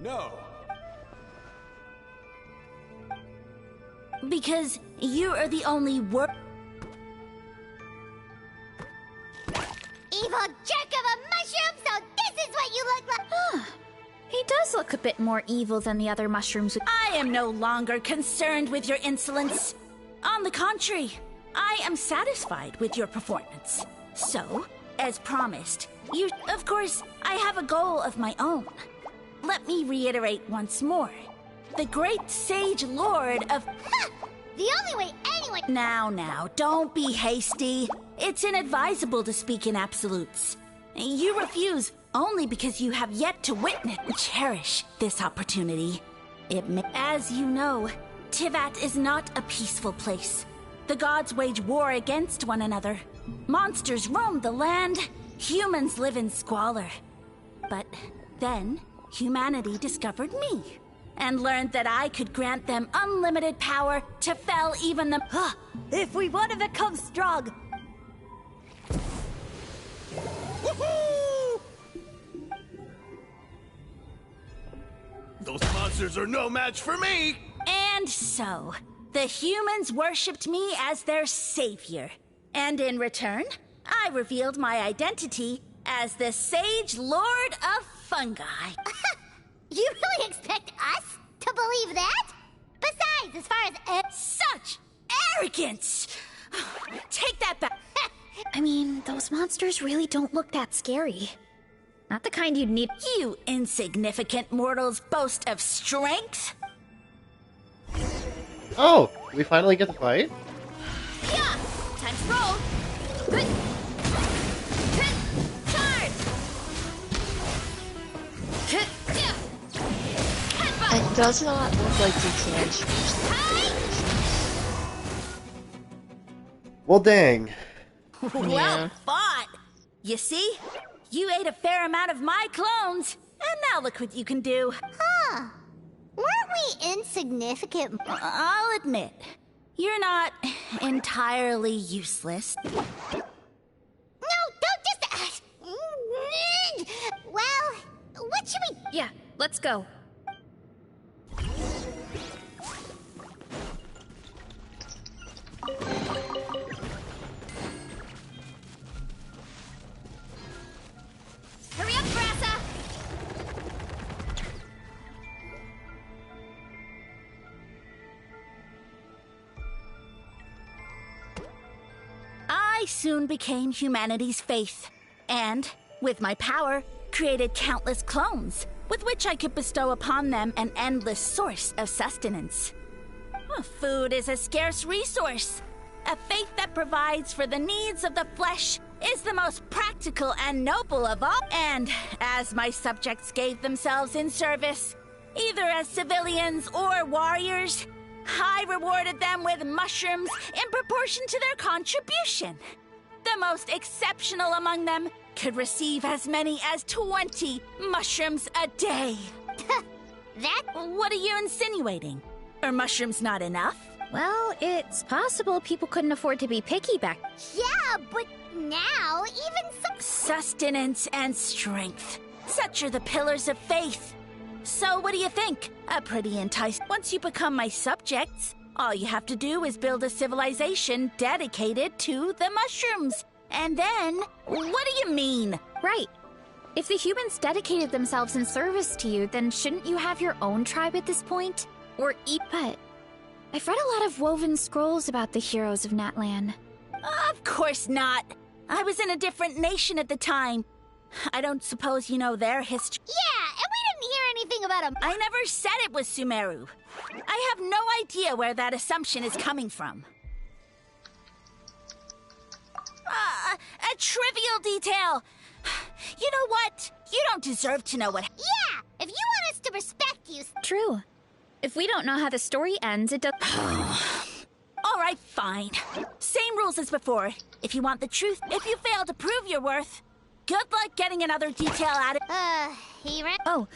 No. Because you are the only Evil jerk of a mushroom, so this is what you look like! He does look a bit more evil than the other mushrooms. I am no longer concerned with your insolence. On the contrary, I am satisfied with your performance. So, as promised, of course, I have a goal of my own. Let me reiterate once more. The great sage lord of... Ha! The only way anyone... Now, don't be hasty. It's inadvisable to speak in absolutes. You refuse only because you have yet to witness and cherish this opportunity. As you know, Tivat is not a peaceful place. The gods wage war against one another. Monsters roam the land. Humans live in squalor. But then, humanity discovered me and learned that I could grant them unlimited power to fell even the... If we want to become strong... Woohoo! Those monsters are no match for me! And so, the humans worshipped me as their savior. And in return, I revealed my identity as the Sage Lord of Fungi. You really expect us to believe that? Besides, as far as... Such arrogance! Take that back. I mean, those monsters really don't look that scary. Not the kind you'd need. You insignificant mortals boast of strength? Oh, we finally get to fight? Yeah! Time to roll! Good! Charge! It does not look like you can change Well, dang. Well fought! You see? You ate a fair amount of my clones, and now look what you can do. Huh. Weren't we insignificant? I'll admit, you're not entirely useless. No, don't just... well, what should we... Yeah, let's go. Hurry up, Brassa! I soon became humanity's faith, and, with my power, created countless clones, with which I could bestow upon them an endless source of sustenance. Food is a scarce resource. A faith that provides for the needs of the flesh is the most practical and noble of all. And as my subjects gave themselves in service, either as civilians or warriors, I rewarded them with mushrooms in proportion to their contribution. The most exceptional among them could receive as many as 20 mushrooms a day. That... What are you insinuating? Are mushrooms not enough? Well, it's possible people couldn't afford to be picky back. Yeah, but now even some... Sustenance and strength. Such are the pillars of faith. So what do you think? A pretty enticing. Once you become my subjects, all you have to do is build a civilization dedicated to the mushrooms. And then, what do you mean? Right. If the humans dedicated themselves in service to you, then shouldn't you have your own tribe at this point? Or eat? But I've read a lot of woven scrolls about the heroes of Natlan. Of course not. I was in a different nation at the time. I don't suppose you know their history. Yeah, and we didn't hear anything about them. I never said it was Sumeru. I have no idea where that assumption is coming from. A trivial detail. You know what? You don't deserve to know what... Yeah, if you want us to respect you... True. If we don't know how the story ends, it does... All right, fine. Same rules as before. If you want the truth, if you fail to prove your worth, good luck getting another detail out of... he ran... Oh.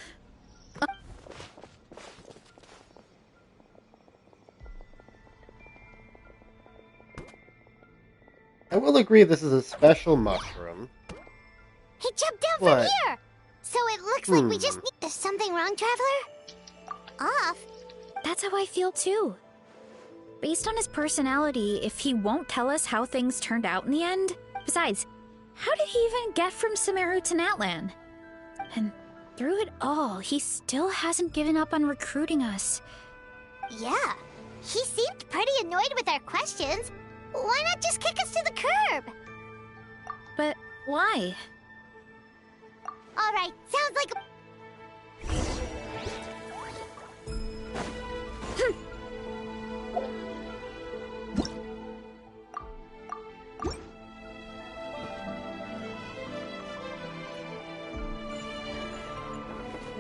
I will agree this is a special mushroom. He jumped down What? from here! So it looks like we just need... Is something wrong, Traveler? Off? That's how I feel too. Based on his personality, if he won't tell us how things turned out in the end... Besides, how did he even get from Sumeru to Natlan? And through it all, he still hasn't given up on recruiting us. Yeah. He seemed pretty annoyed with our questions. Why not just kick us to the curb? But why? Alright, sounds like a...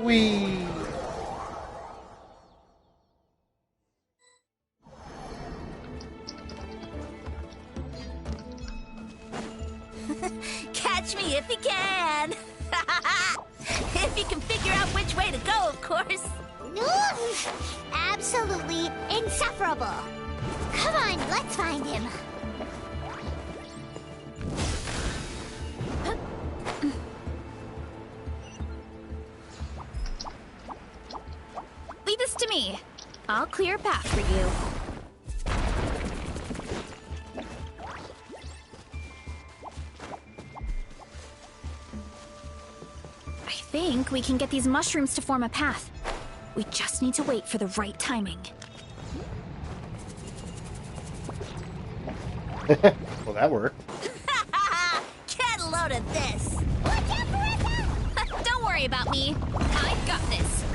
Whee! Catch me if you can! If you can figure out which way to go, of course. Absolutely insufferable. Come on, let's find him. Leave this to me. I'll clear a path for you. I think we can get these mushrooms to form a path. We just need to wait for the right timing. Well, that worked. Get a load of this! Watch out, Marissa! Don't worry about me. I've got this.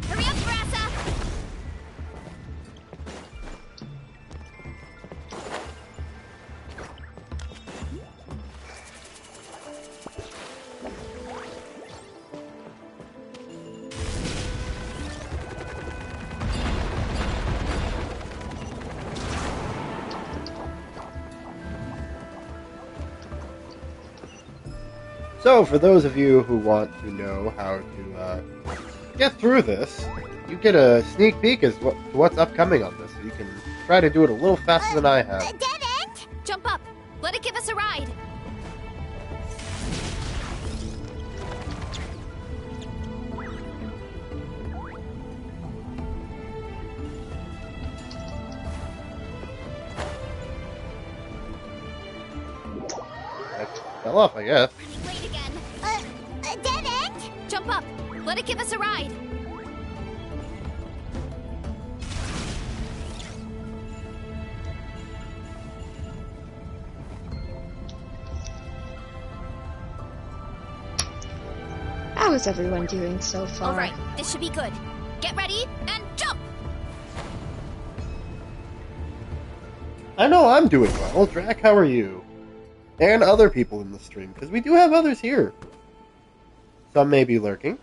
Hurry up, Marissa! So, for those of you who want to know how to get through this, you get a sneak peek as to what's upcoming on this. So you can try to do it a little faster than I have. Dead end? Jump up. Let it give us a ride. That fell off, I guess. Running late again. Dead end? Jump up. Let it give us a ride. How is everyone doing so far? All right, this should be good. Get ready and jump. I know I'm doing well. Drac, how are you? And other people in the stream, because we do have others here. Some may be lurking.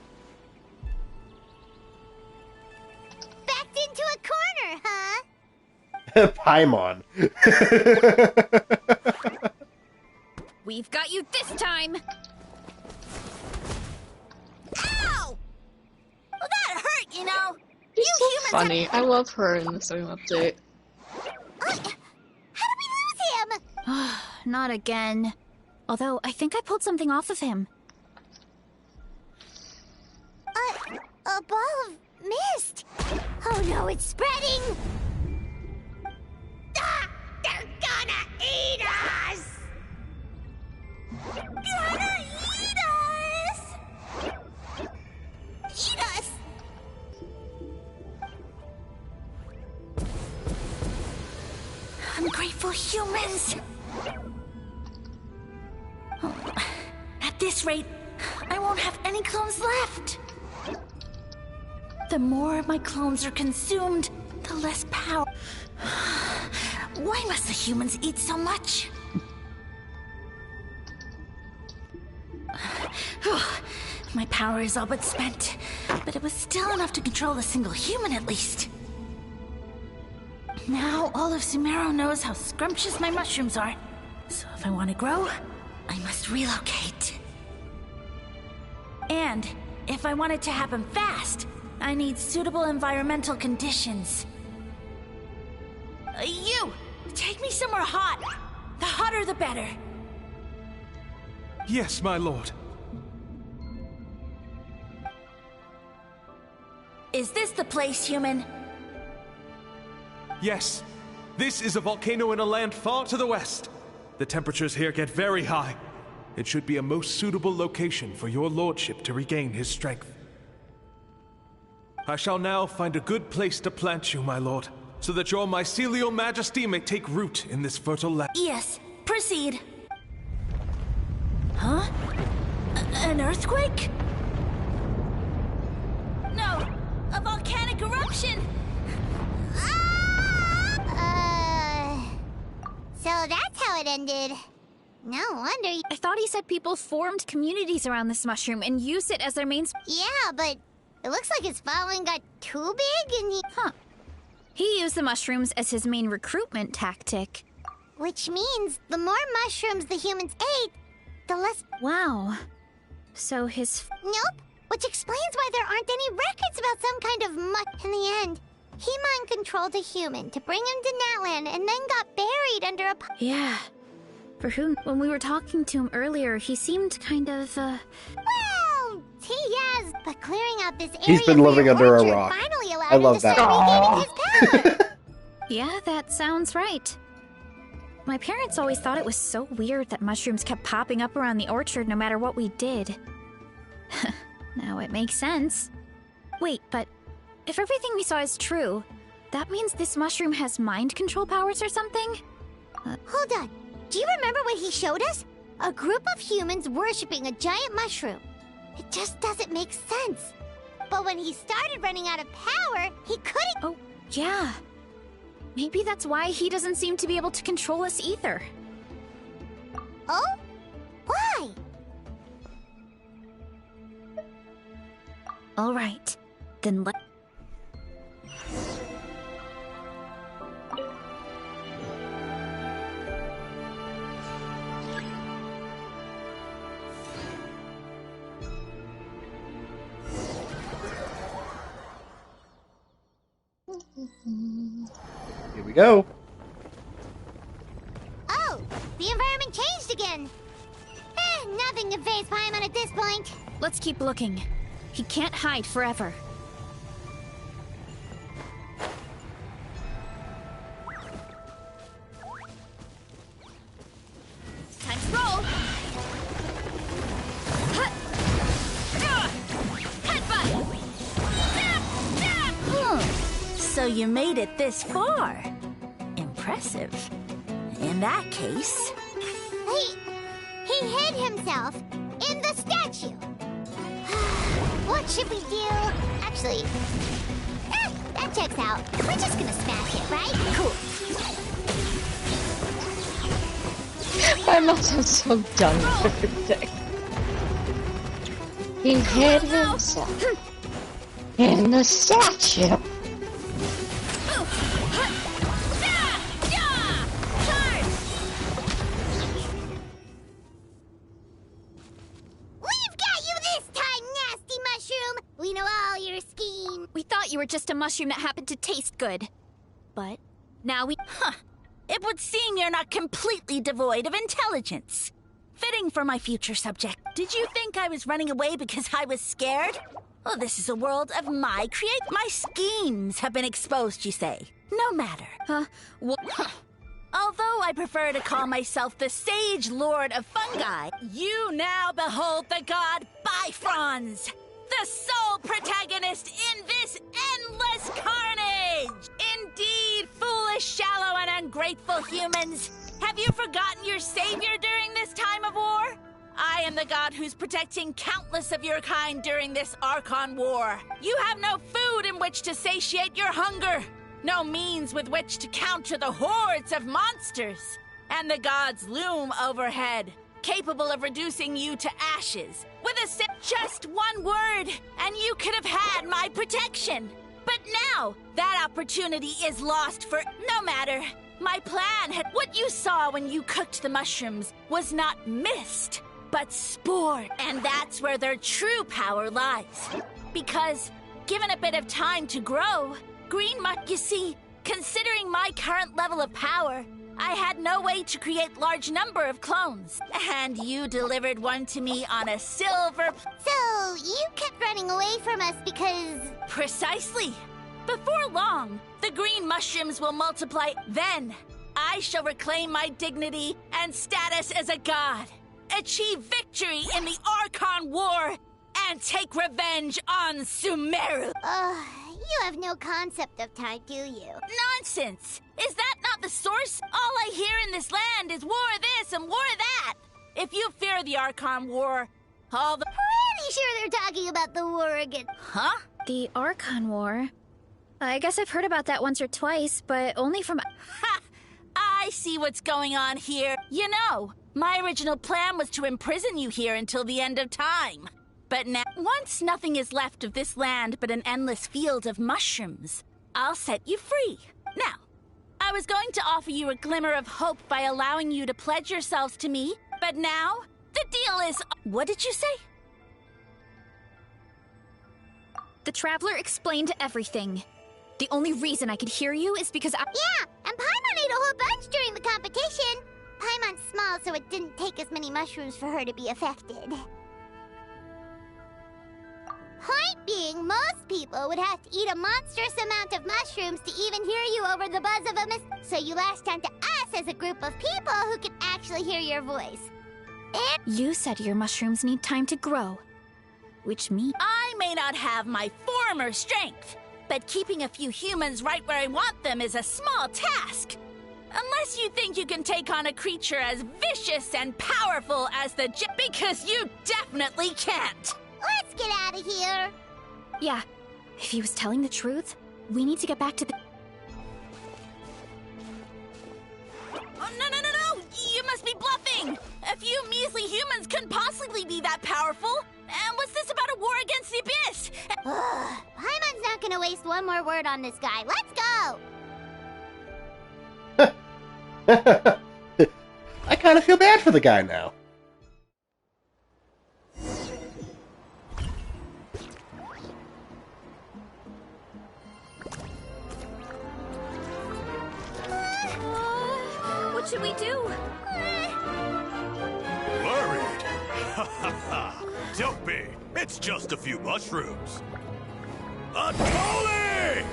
Backed into a corner, huh? Paimon. We've got you this time! Ow! Well, that hurt, you know. She's You so humans funny. I love her in the same update. How did we lose him? Not again. Although, I think I pulled something off of him. A ball of mist. Oh no, it's spreading. Ah, they're gonna eat us. Gonna eat us. Eat us. ungrateful humans! Oh, at this rate, I won't have any clones left. The more my clones are consumed, the less power. Why must the humans eat so much? My power is all but spent, but it was still enough to control a single human at least. Now all of Sumeru knows how scrumptious my mushrooms are, so if I want to grow, I must relocate. And if I want it to happen fast, I need suitable environmental conditions. You! Take me somewhere hot! The hotter the better! Yes, my lord. Is this the place, human? Yes. This is a volcano in a land far to the west. The temperatures here get very high. It should be a most suitable location for your lordship to regain his strength. I shall now find a good place to plant you, my lord, so that your mycelial majesty may take root in this fertile land. Yes, proceed. Huh? An earthquake? No, a volcanic eruption! So that's how it ended. No wonder. I thought he said people formed communities around this mushroom and used it as their main. Yeah, but it looks like his following got too big and he. Huh. He used the mushrooms as his main recruitment tactic. Which means the more mushrooms the humans ate, the less. Wow. So his. Nope. Which explains why there aren't any records about some kind of in the end, he mind controlled a human to bring him to Natland and then got buried under a. Yeah. For whom, when we were talking to him earlier, he seemed kind of, Well, he has, but clearing out this area. He's been living under a rock. Finally allowed I love him to that. start regaining his power. Yeah, that sounds right. My parents always thought it was so weird that mushrooms kept popping up around the orchard no matter what we did. Now it makes sense. Wait, but if everything we saw is true, that means this mushroom has mind control powers or something? Hold on. Do you remember what he showed us? A group of humans worshipping a giant mushroom. It just doesn't make sense. But when he started running out of power, he couldn't. Oh, yeah. Maybe that's why he doesn't seem to be able to control us either. Oh? Why? All right. Then let... Here we go. Oh, the environment changed again. Nothing can phase Paimon at this point. Let's keep looking. He can't hide forever. Time to roll! So you made it this far. Impressive. In that case... He hid himself in the statue. What should we do? Actually, that checks out. We're just gonna smash it, right? Cool. I must have so done with everything. He hid himself in the statue. your scheme. We thought you were just a mushroom that happened to taste good. But now we... It would seem you're not completely devoid of intelligence. Fitting for my future subject. Did you think I was running away because I was scared? Well, this is a world of my schemes have been exposed, you say. No matter. Although I prefer to call myself the Sage Lord of Fungi, you now behold the god Bifrons, the sole protagonist in this endless carnage! Indeed, foolish, shallow, and ungrateful humans, have you forgotten your savior during this time of war? I am the god who's protecting countless of your kind during this Archon War. You have no food in which to satiate your hunger, no means with which to counter the hordes of monsters, and the gods loom overhead, capable of reducing you to ashes. With just one word, and you could have had my protection. But now, that opportunity is lost for no matter. My plan had what you saw when you cooked the mushrooms was not mist, but spore. And that's where their true power lies. Because, given a bit of time to grow, you see, considering my current level of power, I had no way to create large number of clones. And you delivered one to me on a silver... So, you kept running away from us because... Precisely. Before long, the green mushrooms will multiply. Then, I shall reclaim my dignity and status as a god, achieve victory in the Archon War, and take revenge on Sumeru. You have no concept of time, do you? Nonsense! Is that not the source? All I hear in this land is war this and war that. If you fear the Archon War, all the... Pretty sure they're talking about the war again. Huh? The Archon War? I guess I've heard about that once or twice, but only from... Ha! I see what's going on here. You know, my original plan was to imprison you here until the end of time. But now, once nothing is left of this land but an endless field of mushrooms, I'll set you free. Now, I was going to offer you a glimmer of hope by allowing you to pledge yourselves to me, but now, the deal is... What did you say? The Traveler explained everything. The only reason I could hear you is because I... Yeah, and Paimon ate a whole bunch during the competition. Paimon's small, so it didn't take as many mushrooms for her to be affected. Point being, most people would have to eat a monstrous amount of mushrooms to even hear you over the buzz of a mist. So you latched onto us as a group of people who can actually hear your voice. You said your mushrooms need time to grow, which means... I may not have my former strength, but keeping a few humans right where I want them is a small task. Unless you think you can take on a creature as vicious and powerful as the because you definitely can't. Let's get out of here. Yeah, if he was telling the truth, we need to get back to the... Oh, no! You must be bluffing! A few measly humans couldn't possibly be that powerful. And what's this about a war against the Abyss? Paimon's not gonna waste one more word on this guy. Let's go! I kind of feel bad for the guy now. What should we do? Worried? Ha ha ha! Don't be! It's just a few mushrooms. Atoli!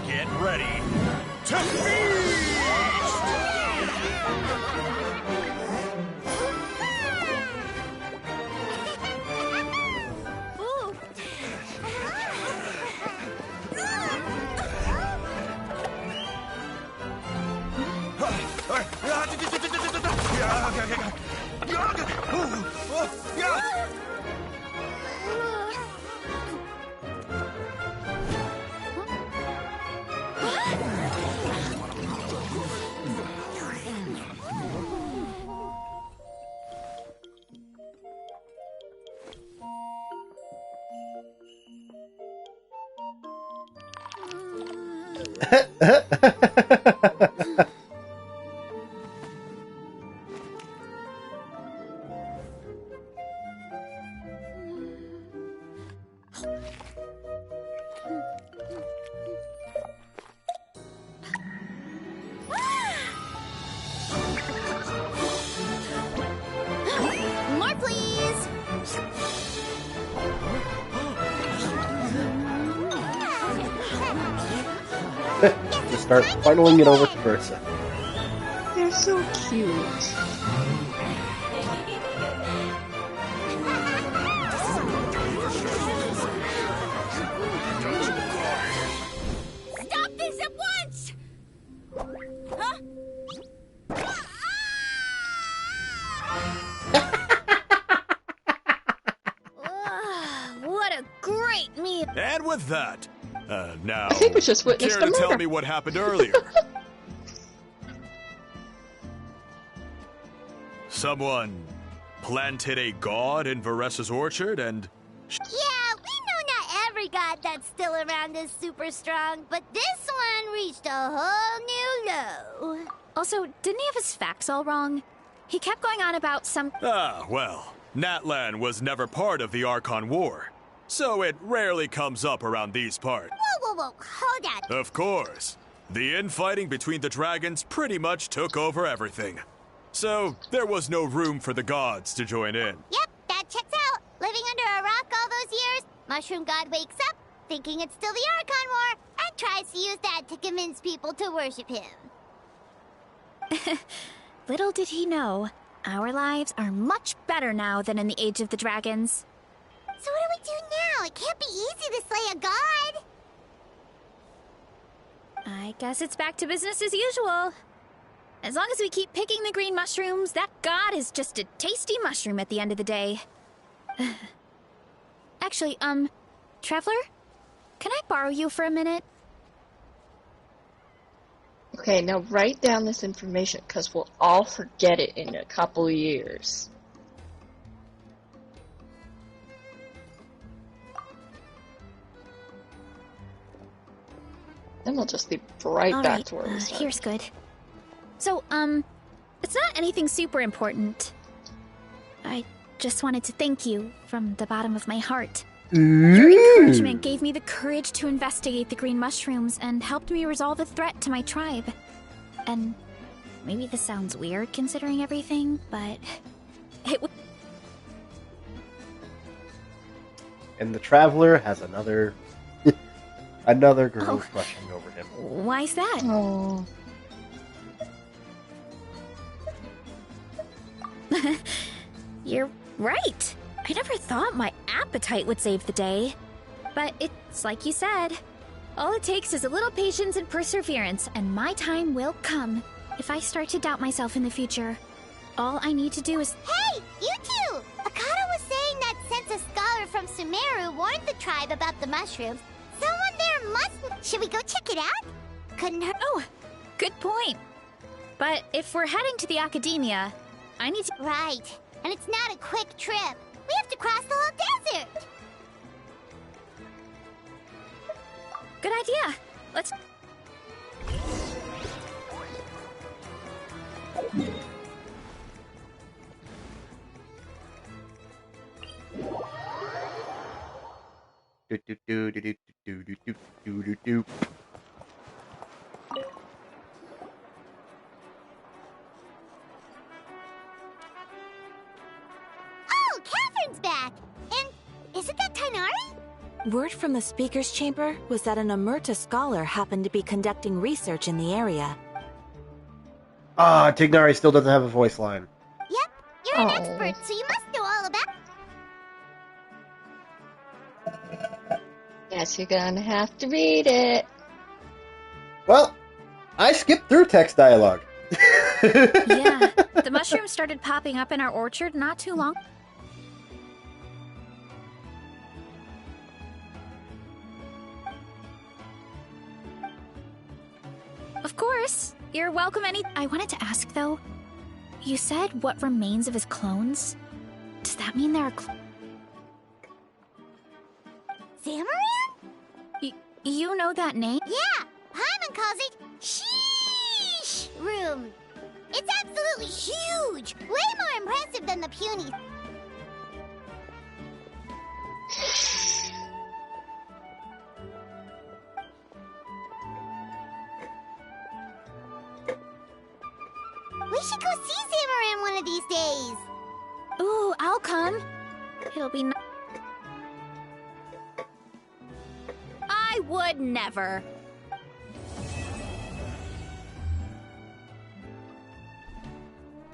Get ready to feast! More, please! Just start funneling it over to Versa. They're so cute. Stop this at once! Huh? What a great meal! And with that, now, I think we just witnessed care a to tell murder. me what happened earlier? Someone planted a god in Varessa's orchard and... Yeah, we know not every god that's still around is super strong, but this one reached a whole new low. Also, didn't he have his facts all wrong? He kept going on about some... Ah, well, Natlan was never part of the Archon War, so it rarely comes up around these parts. Whoa, hold on. Of course. The infighting between the dragons pretty much took over everything. So, there was no room for the gods to join in. Yep, that checks out. Living under a rock all those years, Mushroom God wakes up, thinking it's still the Archon War, and tries to use that to convince people to worship him. Little did he know, our lives are much better now than in the Age of the Dragons. So what do we do now? It can't be easy to slay a god. I guess it's back to business as usual. As long as we keep picking the green mushrooms, that god is just a tasty mushroom at the end of the day. Actually, Traveler? Can I borrow you for a minute? Okay, now write down this information, because we'll all forget it in a couple of years. Then we'll just be right All back right, to where we started. here's good. So, it's not anything super important. I just wanted to thank you from the bottom of my heart. Your encouragement gave me the courage to investigate the green mushrooms and helped me resolve a threat to my tribe. And maybe this sounds weird considering everything, but it was... And the Traveler has another girl crushing over him. Why's that? Oh. You're right. I never thought my appetite would save the day. But it's like you said. All it takes is a little patience and perseverance, and my time will come. If I start to doubt myself in the future, all I need to do is... Hey, you two! Akata was saying that since a scholar from Sumeru warned the tribe about the mushrooms, someone there must... Should we go check it out? Couldn't hurt... Oh, good point. But if we're heading to the academia, I need to... Right. And it's not a quick trip. We have to cross the whole desert. Good idea. Let's... Do do do do do do do do do do do. Oh, Catherine's back! And isn't that Tainari? Word from the speaker's chamber was that an Emerta scholar happened to be conducting research in the area. Ah, Tignari still doesn't have a voice line. Yep, you're an Oh. expert, so you must know all about... Guess you're gonna have to read it. Well, I skipped through text dialogue. Yeah, the mushrooms started popping up in our orchard not too long. Of course, you're welcome any... I wanted to ask, though. You said what remains of his clones? Does that mean there are Zamaran? You know that name? Yeah, Paimon calls it Sheesh Room. It's absolutely huge! Way more impressive than the puny... should go see Zamarin one of these days. Ooh, I'll come. It'll be nice. I would never.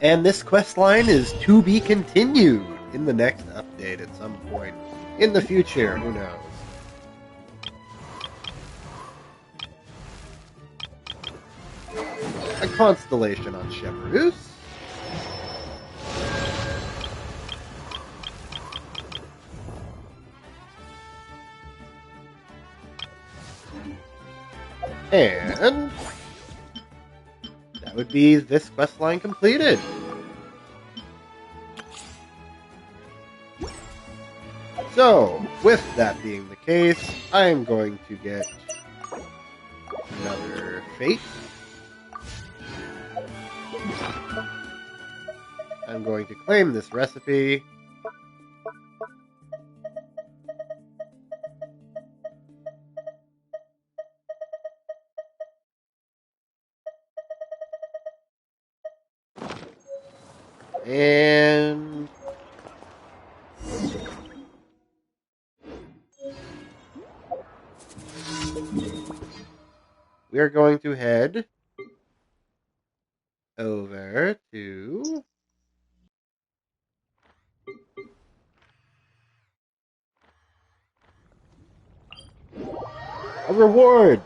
And this quest line is to be continued in the next update at some point in the future. Who knows? A constellation on Shemarus. And that would be this quest line completed. So, with that being the case, I am going to get another fate. I'm going to claim this recipe. And we are going to head over to rewards.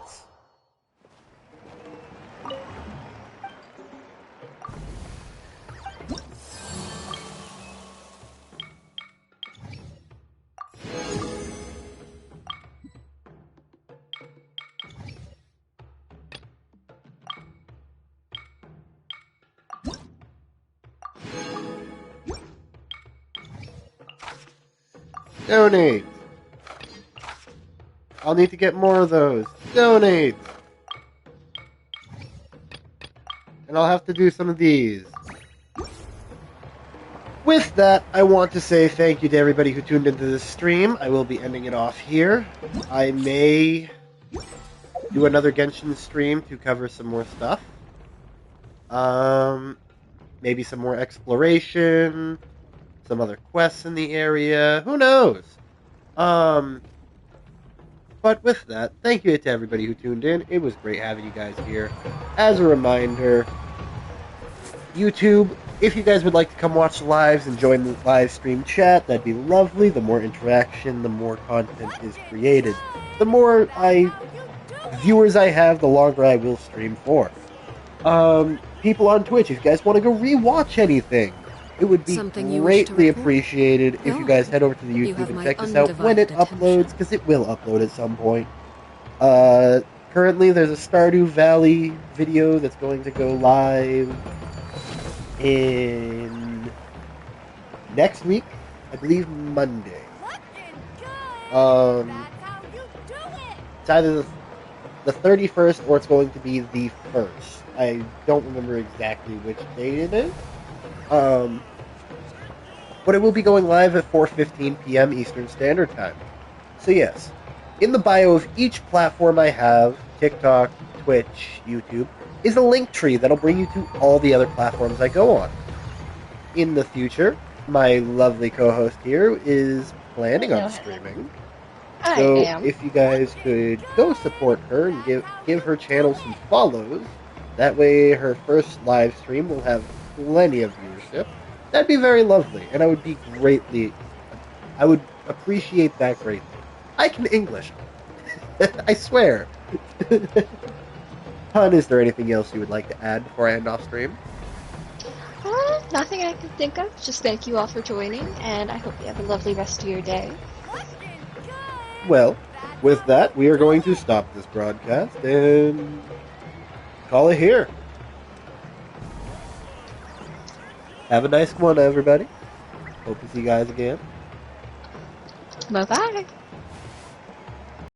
Donate. I'll need to get more of those. Donate. And I'll have to do some of these. With that, I want to say thank you to everybody who tuned into this stream. I will be ending it off here. I may do another Genshin stream to cover some more stuff. Maybe some more exploration, some other quests in the area. Who knows? But with that, thank you to everybody who tuned in. It was great having you guys here. As a reminder, YouTube, if you guys would like to come watch the lives and join the live stream chat, that'd be lovely. The more interaction, the more content is created. The more viewers I have, the longer I will stream for. People on Twitch, if you guys want to go rewatch anything, it would be greatly appreciated if you guys head over to the YouTube and check this out when it uploads, because it will upload at some point. Currently, there's a Stardew Valley video that's going to go live in next week, I believe Monday. It's either the 31st or it's going to be the 1st. I don't remember exactly which date it is. But it will be going live at 4:15 p.m. Eastern Standard Time. So yes, in the bio of each platform I have, TikTok, Twitch, YouTube, is a link tree that'll bring you to all the other platforms I go on. In the future, my lovely co-host here is planning on streaming. So if you guys could go support her and give her channel some follows, that way her first live stream will have plenty of viewership. That'd be very lovely, and I would appreciate that greatly. I can English. I swear. Hun, is there anything else you would like to add before I end off stream? Nothing I can think of. Just thank you all for joining, and I hope you have a lovely rest of your day. Well, with that, we are going to stop this broadcast and call it here. Have a nice one, everybody. Hope to see you guys again. Bye-bye.